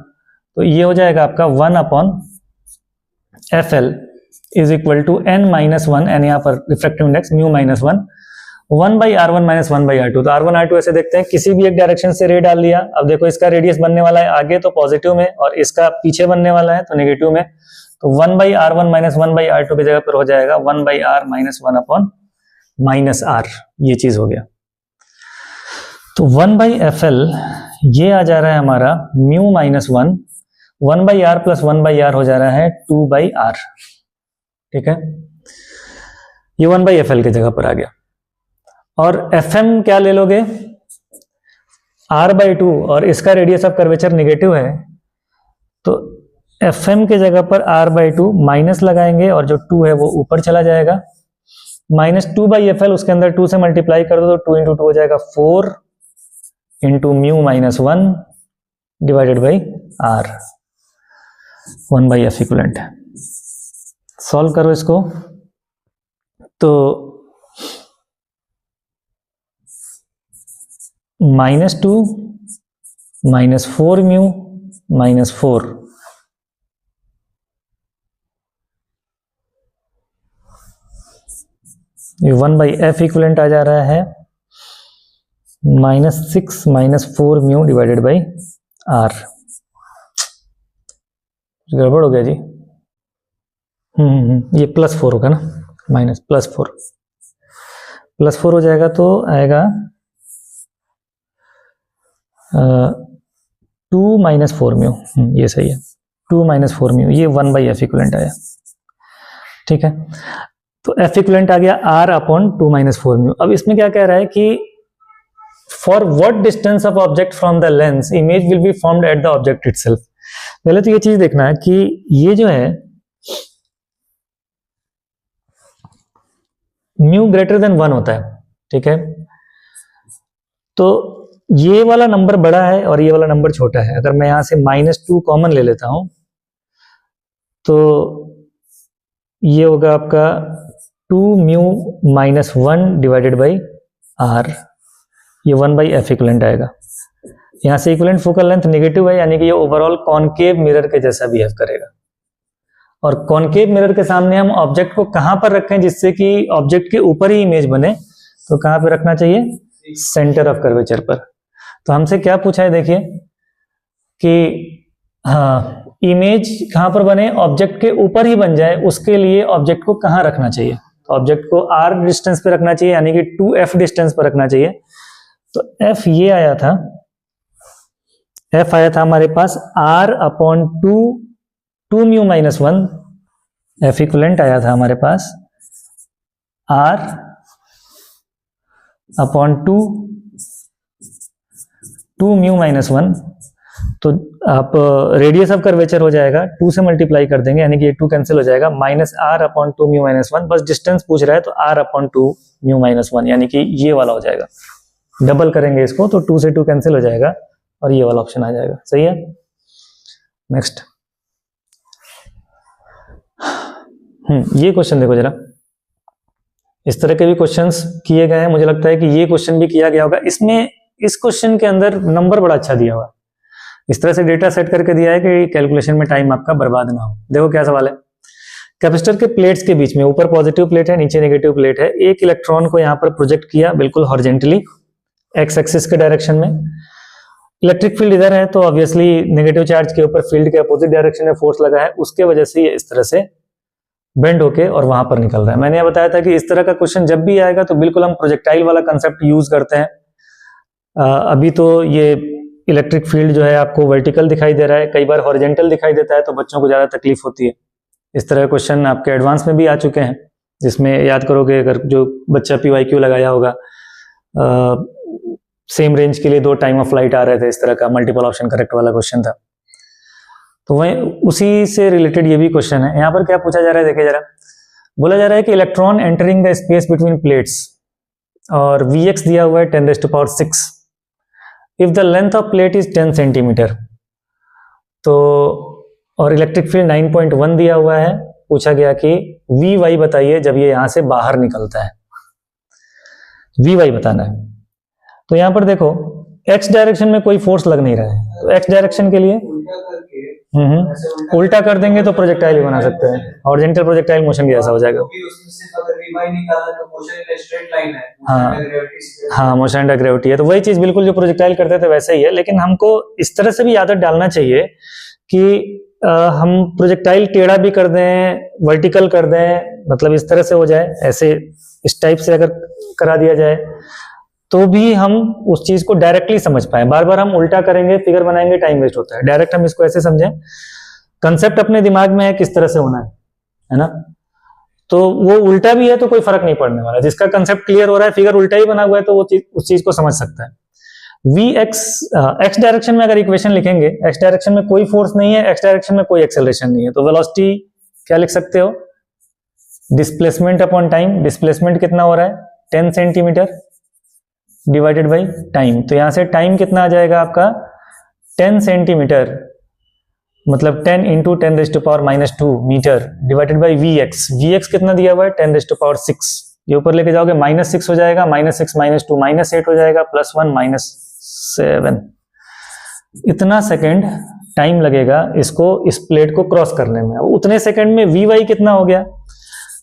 तो ये हो जाएगा आपका 1 upon F L is equal to n minus 1, N यहाँ पर refractive index mu minus 1 by R1 minus 1 by R2। तो R1 R2 ऐसे देखते हैं, किसी भी एक डायरेक्शन से रे डाल लिया। अब देखो इसका रेडियस बनने वाला है आगे तो पॉजिटिव में, और इसका पीछे बनने वाला है तो नेगेटिव में। तो 1 by R1 minus 1 by R2 की जगह पर हो जाएगा 1 by R minus 1 upon minus R। ये चीज हो गया। तो 1 बाई एफ एल ये आ जा रहा है हमारा mu minus 1 by R plus 1 by R हो जा रहा है 2 बाई R। ठीक है, ये 1 बाई एफ एल की जगह पर आ गया। और एफ एम क्या ले लोगे, R/2, और इसका रेडियस ऑफ कर्वेचर नेगेटिव है, तो एफ एम के जगह पर R/2 माइनस लगाएंगे, और जो 2 है वो ऊपर चला जाएगा। माइनस 2 बाई एफ एल, उसके अंदर 2 से मल्टीप्लाई कर दो तो 2 इंटू 2 हो जाएगा 4 into mu minus 1 divided by R। 1 by F equivalent. Solve करो इसको, तो -2 माइनस 4 म्यू माइनस 4, ये 1 बाई एफ इक्विवेलेंट आ जा रहा है -6 minus 4 mu divided by R। गड़बड़ हो गया जी। ये +4 होगा ना, माइनस +4 हो जाएगा, तो आएगा 2 माइनस 4 म्यू। ये सही है, 2 माइनस 4 म्यू, ये 1 बाई एफ इक्विवेलेंट आया। ठीक है, तो एफ इक्विवेलेंट आ गया R अपॉन 2 माइनस 4 म्यू। अब इसमें क्या कह रहा है कि for what distance of object from the lens image will be formed at the object itself. पहले तो ये चीज देखना है कि ये जो है म्यू ग्रेटर देन 1 होता है। ठीक है, तो ये वाला नंबर बड़ा है और ये वाला नंबर छोटा है। अगर मैं यहां से -2 कॉमन ले लेता हूं तो ये होगा आपका 2 mu minus 1 divided by R। ये 1 बाई एफ इक्विवेलेंट आएगा। यहां से इक्विवेलेंट फोकल लेंथ नेगेटिव है, यानी कि ये ओवरऑल कॉनकेव मिरर के जैसा बिहेव करेगा। और कॉनकेव मिरर के सामने हम ऑब्जेक्ट को कहां पर रखें जिससे कि ऑब्जेक्ट के ऊपर ही इमेज बने, तो कहां पे रखना चाहिए, सेंटर ऑफ कर्वेचर पर। तो हमसे क्या पूछा है, देखिए कि हाँ, इमेज कहां पर बने, ऑब्जेक्ट के ऊपर ही बन जाए, उसके लिए ऑब्जेक्ट को कहां रखना चाहिए। तो ऑब्जेक्ट को R डिस्टेंस पे रखना चाहिए, यानी कि 2f डिस्टेंस पर रखना चाहिए। तो f ये आया था, f आया था हमारे पास R upon 2 mu minus 1। F equivalent आया था हमारे पास R अपॉन 2 म्यू माइनस 1। तो आप रेडियस ऑफ कर्वेचर हो जाएगा, 2 से मल्टीप्लाई कर देंगे, यानी कि ये 2 कैंसिल हो जाएगा, -R अपॉन 2 म्यू माइनस 1। बस डिस्टेंस पूछ रहा है, तो R अपॉन 2 म्यू माइनस 1, यानी कि ये वाला हो जाएगा। डबल करेंगे इसको तो 2 से 2 कैंसिल हो जाएगा और ये वाला ऑप्शन आ जाएगा। सही है, नेक्स्ट। ये क्वेश्चन देखो जरा, इस तरह के भी क्वेश्चंस किए गए हैं। मुझे लगता है कि ये क्वेश्चन भी किया गया होगा। इसमें इस क्वेश्चन के अंदर नंबर बड़ा अच्छा दिया हुआ है, इस तरह से डेटा सेट करके दिया है कि कैलकुलेशन में टाइम आपका बर्बाद ना हो। देखो क्या सवाल है, कैपेसिटर के प्लेट्स के बीच में ऊपर पॉजिटिव प्लेट है, नीचे नेगेटिव प्लेट है। एक इलेक्ट्रॉन को यहाँ पर प्रोजेक्ट किया बिल्कुल हॉरिजेंटली एक्स एक्सिस के डायरेक्शन में। इलेक्ट्रिक फील्ड इधर है, तो ऑब्वियसली नेगेटिव चार्ज के ऊपर फील्ड के अपोजिट डायरेक्शन में फोर्स लगा है, उसके वजह से ये इस तरह से बेंड होके और वहां पर निकल रहा है। मैंने बताया था कि इस तरह का क्वेश्चन जब भी आएगा तो बिल्कुल हम प्रोजेक्टाइल वाला कंसेप्ट यूज करते हैं। अभी तो ये इलेक्ट्रिक फील्ड जो है आपको वर्टिकल दिखाई दे रहा है, कई बार हॉरिजेंटल दिखाई देता है, तो बच्चों को ज्यादा तकलीफ होती है। इस तरह के क्वेश्चन आपके एडवांस में भी आ चुके हैं, जिसमें याद करोगे अगर जो बच्चा PYQ लगाया होगा, सेम रेंज के लिए 2 टाइम ऑफ फ्लाइट आ रहे थे, इस तरह का मल्टीपल ऑप्शन करेक्ट वाला क्वेश्चन था। तो वही उसी से रिलेटेड ये भी क्वेश्चन है। यहाँ पर क्या पूछा जा रहा है, देखिए जरा, बोला जा रहा है कि electron entering the space between plates, और Vx दिया हुआ है 10⁶। If the length of plate is 10 centimetre, तो और इलेक्ट्रिक फील्ड 9.1 दिया हुआ है, पूछा गया कि Vy बताइए जब ये यहां से बाहर निकलता है, Vy बताना है। तो यहां पर देखो x डायरेक्शन में कोई फोर्स लग नहीं रहा है, तो x डायरेक्शन के लिए उल्टा कर देंगे तो प्रोजेक्टाइल भी बना सकते हैं, हॉरिजॉन्टल प्रोजेक्टाइल मोशन भी ऐसा हो जाएगा। हाँ, मोशन अंडर ग्रेविटी है, तो वही चीज बिल्कुल जो प्रोजेक्टाइल करते थे वैसे ही है, लेकिन हमको इस तरह से भी आदत डालना चाहिए कि हम प्रोजेक्टाइल टेढ़ा भी कर दें, वर्टिकल कर दें, मतलब इस तरह से हो जाए, ऐसे इस टाइप से अगर करा दिया जाए तो भी हम उस चीज को डायरेक्टली समझ पाए। बार बार हम उल्टा करेंगे, फिगर बनाएंगे, टाइम वेस्ट होता है। डायरेक्ट हम इसको ऐसे समझें, कंसेप्ट अपने दिमाग में है किस तरह से होना है ना, तो वो उल्टा भी है तो कोई फर्क नहीं पड़ने वाला। जिसका कंसेप्ट क्लियर हो रहा है, फिगर उल्टा ही बना हुआ है, तो वो उस चीज को समझ सकता है। एक्स डायरेक्शन में अगर इक्वेशन लिखेंगे, एक्स डायरेक्शन में कोई फोर्स नहीं है, एक्स डायरेक्शन में कोई एक्सेलरेशन नहीं है, तो वेलोसिटी क्या लिख सकते हो, डिस्प्लेसमेंट अपॉन टाइम। डिस्प्लेसमेंट कितना हो रहा है, 10 सेंटीमीटर डिवाइडेड बाई टाइम। तो यहां से टाइम कितना आ जाएगा आपका, 10 सेंटीमीटर मतलब 10 into 10⁻⁻² metre divided by Vx। Vx कितना दिया हुआ है, 10⁶। ये ऊपर लेके जाओगे -6 हो जाएगा, -6 -2 -8 हो जाएगा, +1 -7। इतना सेकंड टाइम लगेगा इसको, इस प्लेट को क्रॉस करने में। उतने सेकंड में Vy कितना हो गया,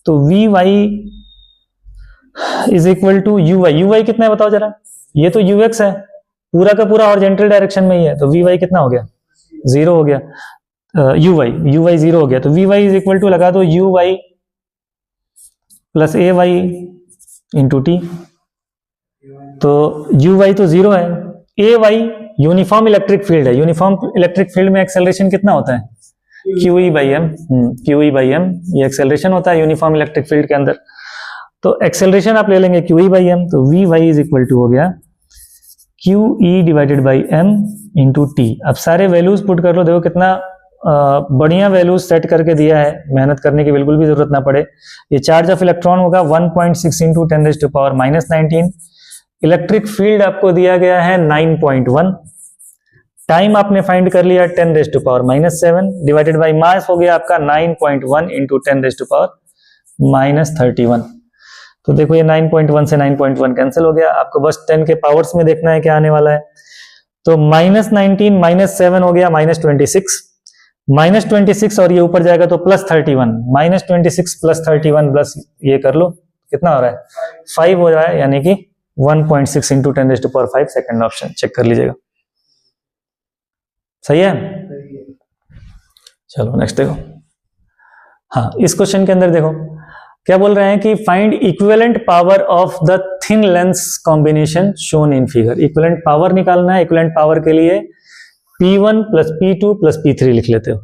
तो Vy is equal to Uy कितना है बताओ जरा, ये तो Ux है, पूरा का पूरा हॉरिजॉन्टल डायरेक्शन में ही है, तो Vy कितना हो गया, 0 हो गया। Uy 0 हो गया, तो Vy इज इक्वल टू लगा दो Uy plus Ay into T. तो Uy तो 0 है, Ay यूनिफॉर्म इलेक्ट्रिक फील्ड है। यूनिफॉर्म इलेक्ट्रिक फील्ड में एक्सेलरेशन कितना होता है, QE/m। QE/m ये एक्सेलरेशन होता है यूनिफॉर्म इलेक्ट्रिक फील्ड के अंदर। तो एक्सेलरेशन आप ले लेंगे QE/m, तो Vy इज इक्वल टू हो गया QE divided by m into T. अब सारे वैल्यूज पुट कर लो, देखो कितना बढ़िया वैल्यूज सेट करके दिया है, मेहनत करने की बिल्कुल भी जरूरत ना पड़े। ये चार्ज ऑफ इलेक्ट्रॉन होगा 1.6 इंटू 10⁻⁻19। इलेक्ट्रिक फील्ड आपको दिया गया है 9.1। टाइम आपने फाइंड कर लिया 10⁻⁻7 डिवाइडेड बाई मास हो गया आपका 9.1 इंटू 10⁻⁻31। तो देखो ये 9.1 से 9.1 कैंसिल हो गया, आपको बस 10 के पावर्स में देखना है क्या आने वाला है। तो -19 -7 हो गया -26, -26 और ये ऊपर जाएगा तो +31, -26 +31 प्लस ये कर लो कितना हो रहा है 5 हो रहा है, यानी कि 1.6 इंटू 10⁵ सेकंड ऑप्शन चेक कर लीजिएगा। सही है, चलो नेक्स्ट देखो। हाँ, इस क्वेश्चन के अंदर देखो क्या बोल रहे हैं कि find equivalent power of the thin lens combination shown in figure. Equivalent power निकालना है, इक्विवेलेंट पावर के लिए P1 + P2 + P3 लिख लेते हो।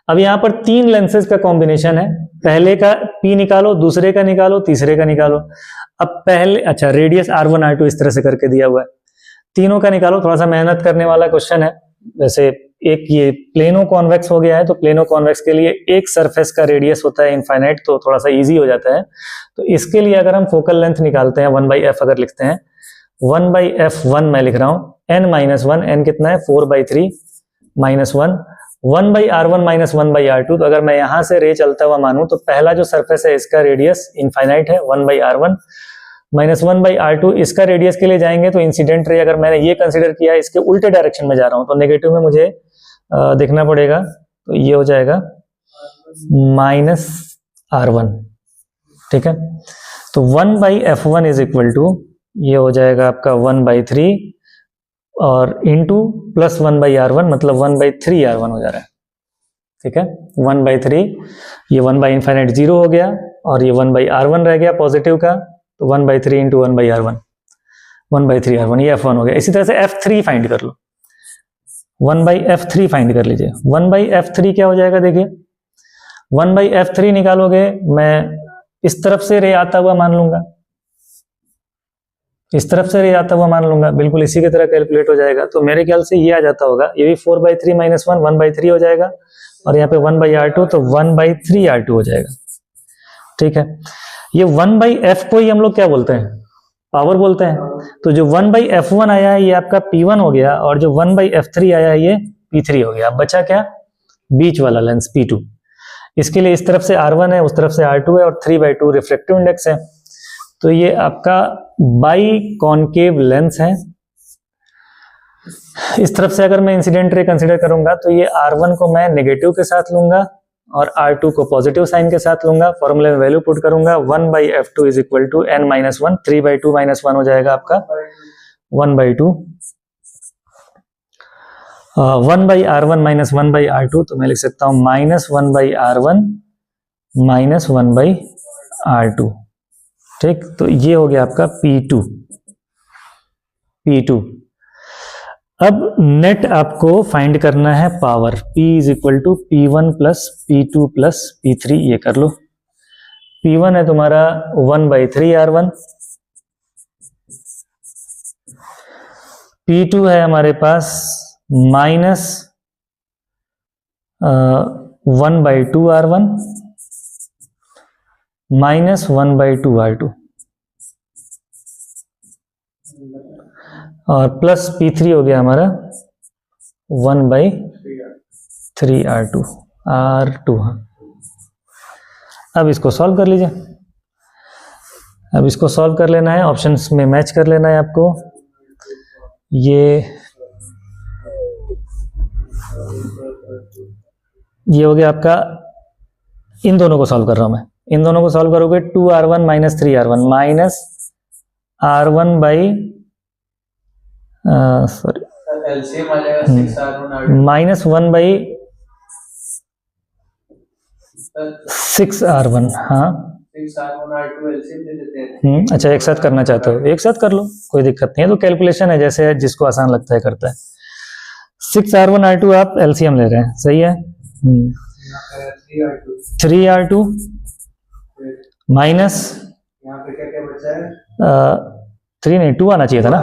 अब यहाँ पर 3 लेंसेज का कॉम्बिनेशन है, पहले का P निकालो, दूसरे का निकालो, तीसरे का निकालो। अब पहले अच्छा रेडियस R1 R2 इस तरह से करके दिया हुआ है, तीनों का निकालो। थोड़ा सा मेहनत करने वाला क्वेश्चन है, वैसे एक ये प्लेनो कॉन्वेक्स हो गया है, तो प्लेनो कॉन्वेक्स के लिए एक सरफेस का रेडियस होता है इनफाइनाइट, तो थोड़ा सा इजी हो जाता है। तो इसके लिए अगर हम फोकल लेंथ निकालते हैं 1/f अगर लिखते हैं, 1/f1 मैं लिख रहा हूं, n-1, n कितना है 4/3 -1, 1/r1 -1/r2। तो अगर मैं यहां से रे चलता हुआ मानूं तो पहला जो सरफेस है इसका रेडियस इनफाइनाइट है 1/r1 -1/r2। इसका रेडियस के लिए जाएंगे तो इंसिडेंट रे अगर मैंने ये कंसीडर किया है इसके उल्टे डायरेक्शन में जा रहा हूं, तो नेगेटिव में मुझे देखना पड़ेगा, तो ये हो जाएगा -r1, ठीक है। तो 1/f1 इज इक्वल टू ये हो जाएगा आपका 1/3 और इंटू +1/r1 मतलब 1/3r1 हो जा रहा है, ठीक है। 1/3 ये 1/∞ 0 हो गया और ये 1/r1 रह गया पॉजिटिव का, तो 1/3 इंटू 1/r1 1/3r1 ये f1 हो गया। इसी तरह से f3 फाइंड कर लो, 1/f3 फाइंड कर लीजिए। 1/f3 क्या हो जाएगा देखिए, 1/F3 निकालोगे, मैं इस तरफ से रे आता हुआ मान लूंगा, इस तरफ से रे आता हुआ मान लूंगा, बिल्कुल इसी की तरह कैलकुलेट हो जाएगा। तो मेरे ख्याल से ये आ जाता होगा, ये भी 4/3 - 1 1/3 हो जाएगा, और यहाँ पे 1/R2 तो 1/3R2 हो जाएगा। ठीक है, ये 1/F को ही हम लोग क्या बोलते हैं, पावर बोलते हैं। तो जो 1/F1 आया है ये आपका P1 हो गया, और जो 1/F3 आया है ये P3 हो गया। बचा क्या, बीच वाला लेंस P2। इसके लिए इस तरफ से R1 है, उस तरफ से R2 है, और 3/2 रिफ्रैक्टिव इंडेक्स है। तो ये आपका बाई कॉनकेव लेंस है। इस तरफ से अगर मैं इंसिडेंट रे कंसीडर करूंगा तो ये R1 को मैं नेगेटिव के साथ लूंगा और R2 को पॉजिटिव साइन के साथ लूंगा। फॉर्मूले में वैल्यू पुट करूंगा, 1/F2 = n-1, 3/2 - 1 हो जाएगा आपका 1/2, 1/R1 - 1/R2, तो मैं लिख सकता हूं -1/R1 - 1/R2। ठीक, तो ये हो गया आपका P2। अब नेट आपको फाइंड करना है power, P = P1 + P2 + P3। ये कर लो। P1 है तुम्हारा 1/3R1, P2 है हमारे पास -1/2R1 - 1/2R2, और प्लस P3 हो गया हमारा 1/3R2 R2। हाँ, अब इसको सॉल्व कर लीजिए। अब इसको सॉल्व कर लेना है, ऑप्शंस में मैच कर लेना है आपको। ये हो गया आपका, इन दोनों को सॉल्व कर रहा हूं मैं। इन दोनों को सॉल्व करोगे 2R1 - 3R1 -R1 sorry LCM आ जाएगा 6R1R2 -1/6R1। हाँ 6R1R2 एलसीएम दे देते हैं। अच्छा, एक साथ करना चाहते हो, एक साथ कर लो, कोई दिक्कत नहीं है। तो कैलकुलेशन है, जैसे जिसको आसान लगता है करता है। 6R1R2 आप एलसीएम ले रहे हैं, सही है। 3R2 माइनस, यहाँ पे क्या क्या बचा है, 3 नहीं 2 आना चाहिए था ना,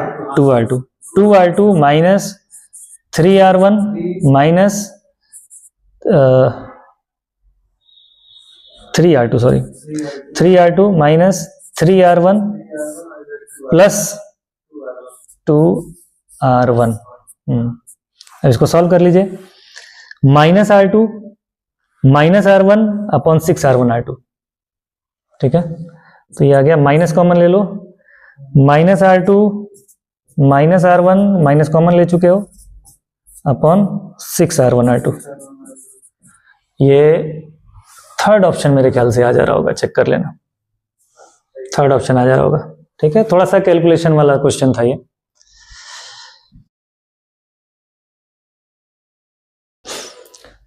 2R2 minus 3R1 minus 3R2 sorry 3R2 minus 3R1 plus 2R1। अब इसको सॉल्व कर लीजिए। -R2 -R1 upon 6R1R2। ठीक है, तो ये आ गया, माइनस कॉमन ले लो, -R2 -R1 माइनस कॉमन ले चुके हो अपॉन 6R1R2। ये थर्ड ऑप्शन मेरे ख्याल से आ जा रहा होगा, चेक कर लेना, थर्ड ऑप्शन आ जा रहा होगा। ठीक है, थोड़ा सा कैलकुलेशन वाला क्वेश्चन था ये।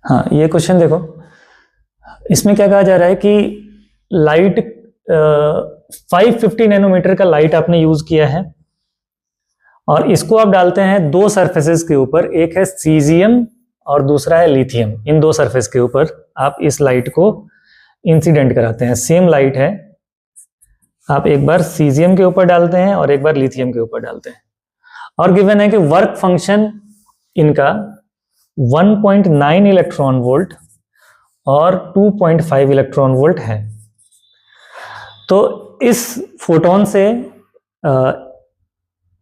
हाँ, ये क्वेश्चन देखो, इसमें क्या कहा जा रहा है कि लाइट 550 नैनोमीटर का लाइट आपने यूज किया है, और इसको आप डालते हैं दो सरफेसेस के ऊपर, एक है सीजियम और दूसरा है लिथियम। इन दो सरफेस के ऊपर आप इस लाइट को इंसिडेंट कराते हैं। सेम लाइट है, आप एक बार सीजियम के ऊपर डालते हैं और एक बार लिथियम के ऊपर डालते हैं, और गिवन है कि वर्क फंक्शन इनका 1.9 इलेक्ट्रॉन वोल्ट और 2.5 इलेक्ट्रॉन वोल्ट है। तो इस फोटोन से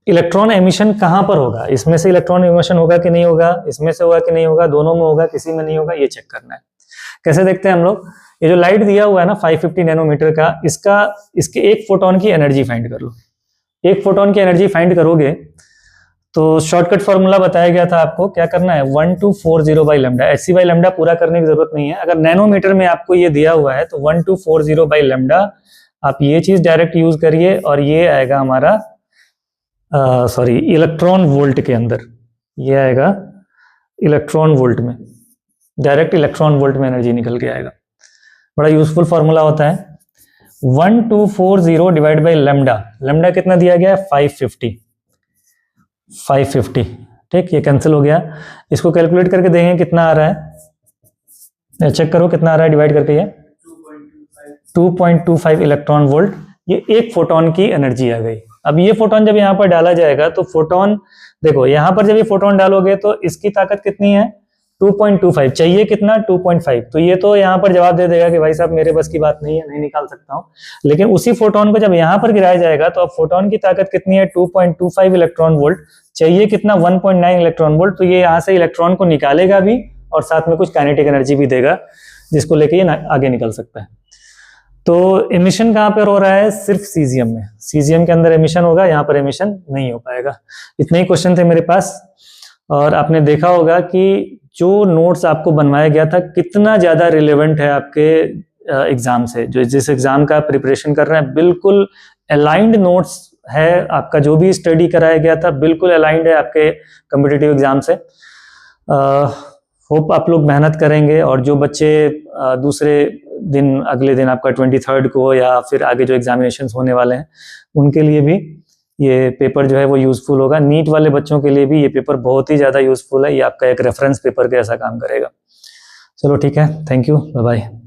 इलेक्ट्रॉन एमिशन कहां पर होगा, इसमें से इलेक्ट्रॉन एमिशन होगा कि नहीं होगा, इसमें से होगा कि नहीं होगा, दोनों में होगा, किसी में नहीं होगा, ये चेक करना है। कैसे देखते हैं हम लोग, ये जो लाइट दिया हुआ है ना 550 नैनोमीटर का, इसके एक फोटोन की एनर्जी फाइंड कर लो। एक फोटोन की एनर्जी फाइंड करोगे तो शॉर्टकट फॉर्मूला बताया गया था आपको, क्या करना है 1240/λ। hc/λ पूरा करने की जरूरत नहीं है, अगर नैनोमीटर में आपको ये दिया हुआ है तो 1240/λ आप ये चीज डायरेक्ट यूज करिए, और ये आएगा हमारा सॉरी इलेक्ट्रॉन वोल्ट के अंदर, ये आएगा इलेक्ट्रॉन वोल्ट में, डायरेक्ट इलेक्ट्रॉन वोल्ट में एनर्जी निकल के आएगा। बड़ा यूजफुल फॉर्मूला होता है। 1240/λ, लैम्डा कितना दिया गया है 550। ठीक, ये कैंसिल हो गया। इसको कैलकुलेट करके देखें कितना आ रहा है, चेक करो कितना आ रहा है डिवाइड करके ये 2.25 इलेक्ट्रॉन वोल्ट, ये एक फोटोन की एनर्जी आ गई। अब ये फोटोन जब यहाँ पर डाला जाएगा तो फोटोन, देखो यहाँ पर जब ये फोटोन डालोगे तो इसकी ताकत कितनी है 2.25, चाहिए कितना 2.5, तो ये तो यहाँ पर जवाब दे देगा कि भाई साहब मेरे बस की बात नहीं है, नहीं निकाल सकता हूँ। लेकिन उसी फोटोन को जब यहाँ पर गिराया जाएगा तो अब फोटोन की ताकत कितनी है 2.25 इलेक्ट्रॉन वोल्ट, चाहिए कितना 1.9 इलेक्ट्रॉन वोल्ट, तो ये यहाँ से इलेक्ट्रॉन को निकालेगा भी और साथ में कुछ काइनेटिक एनर्जी भी देगा जिसको लेके ये आगे निकल सकता है। तो एमिशन कहाँ पर हो रहा है, सिर्फ सीजियम में, सीजियम के अंदर एमिशन होगा, यहाँ पर एमिशन नहीं हो पाएगा। इतने ही क्वेश्चन थे मेरे पास, और आपने देखा होगा कि जो नोट्स आपको बनवाया गया था कितना ज़्यादा रिलेवेंट है आपके एग्जाम से, जो जिस एग्जाम का प्रिपरेशन कर रहे हैं बिल्कुल अलाइंड नोट्स है, आपका जो भी स्टडी कराया गया था बिल्कुल अलाइंड है आपके कॉम्पिटिटिव एग्जाम से। होप आप लोग मेहनत करेंगे, और जो बच्चे दूसरे दिन, अगले दिन आपका 23 को या फिर आगे जो एग्जामिनेशन होने वाले हैं उनके लिए भी ये पेपर जो है वो यूजफुल होगा। नीट वाले बच्चों के लिए भी ये पेपर बहुत ही ज़्यादा यूजफुल है, ये आपका एक रेफरेंस पेपर का ऐसा काम करेगा। चलो ठीक है, थैंक यू, बाय बाय।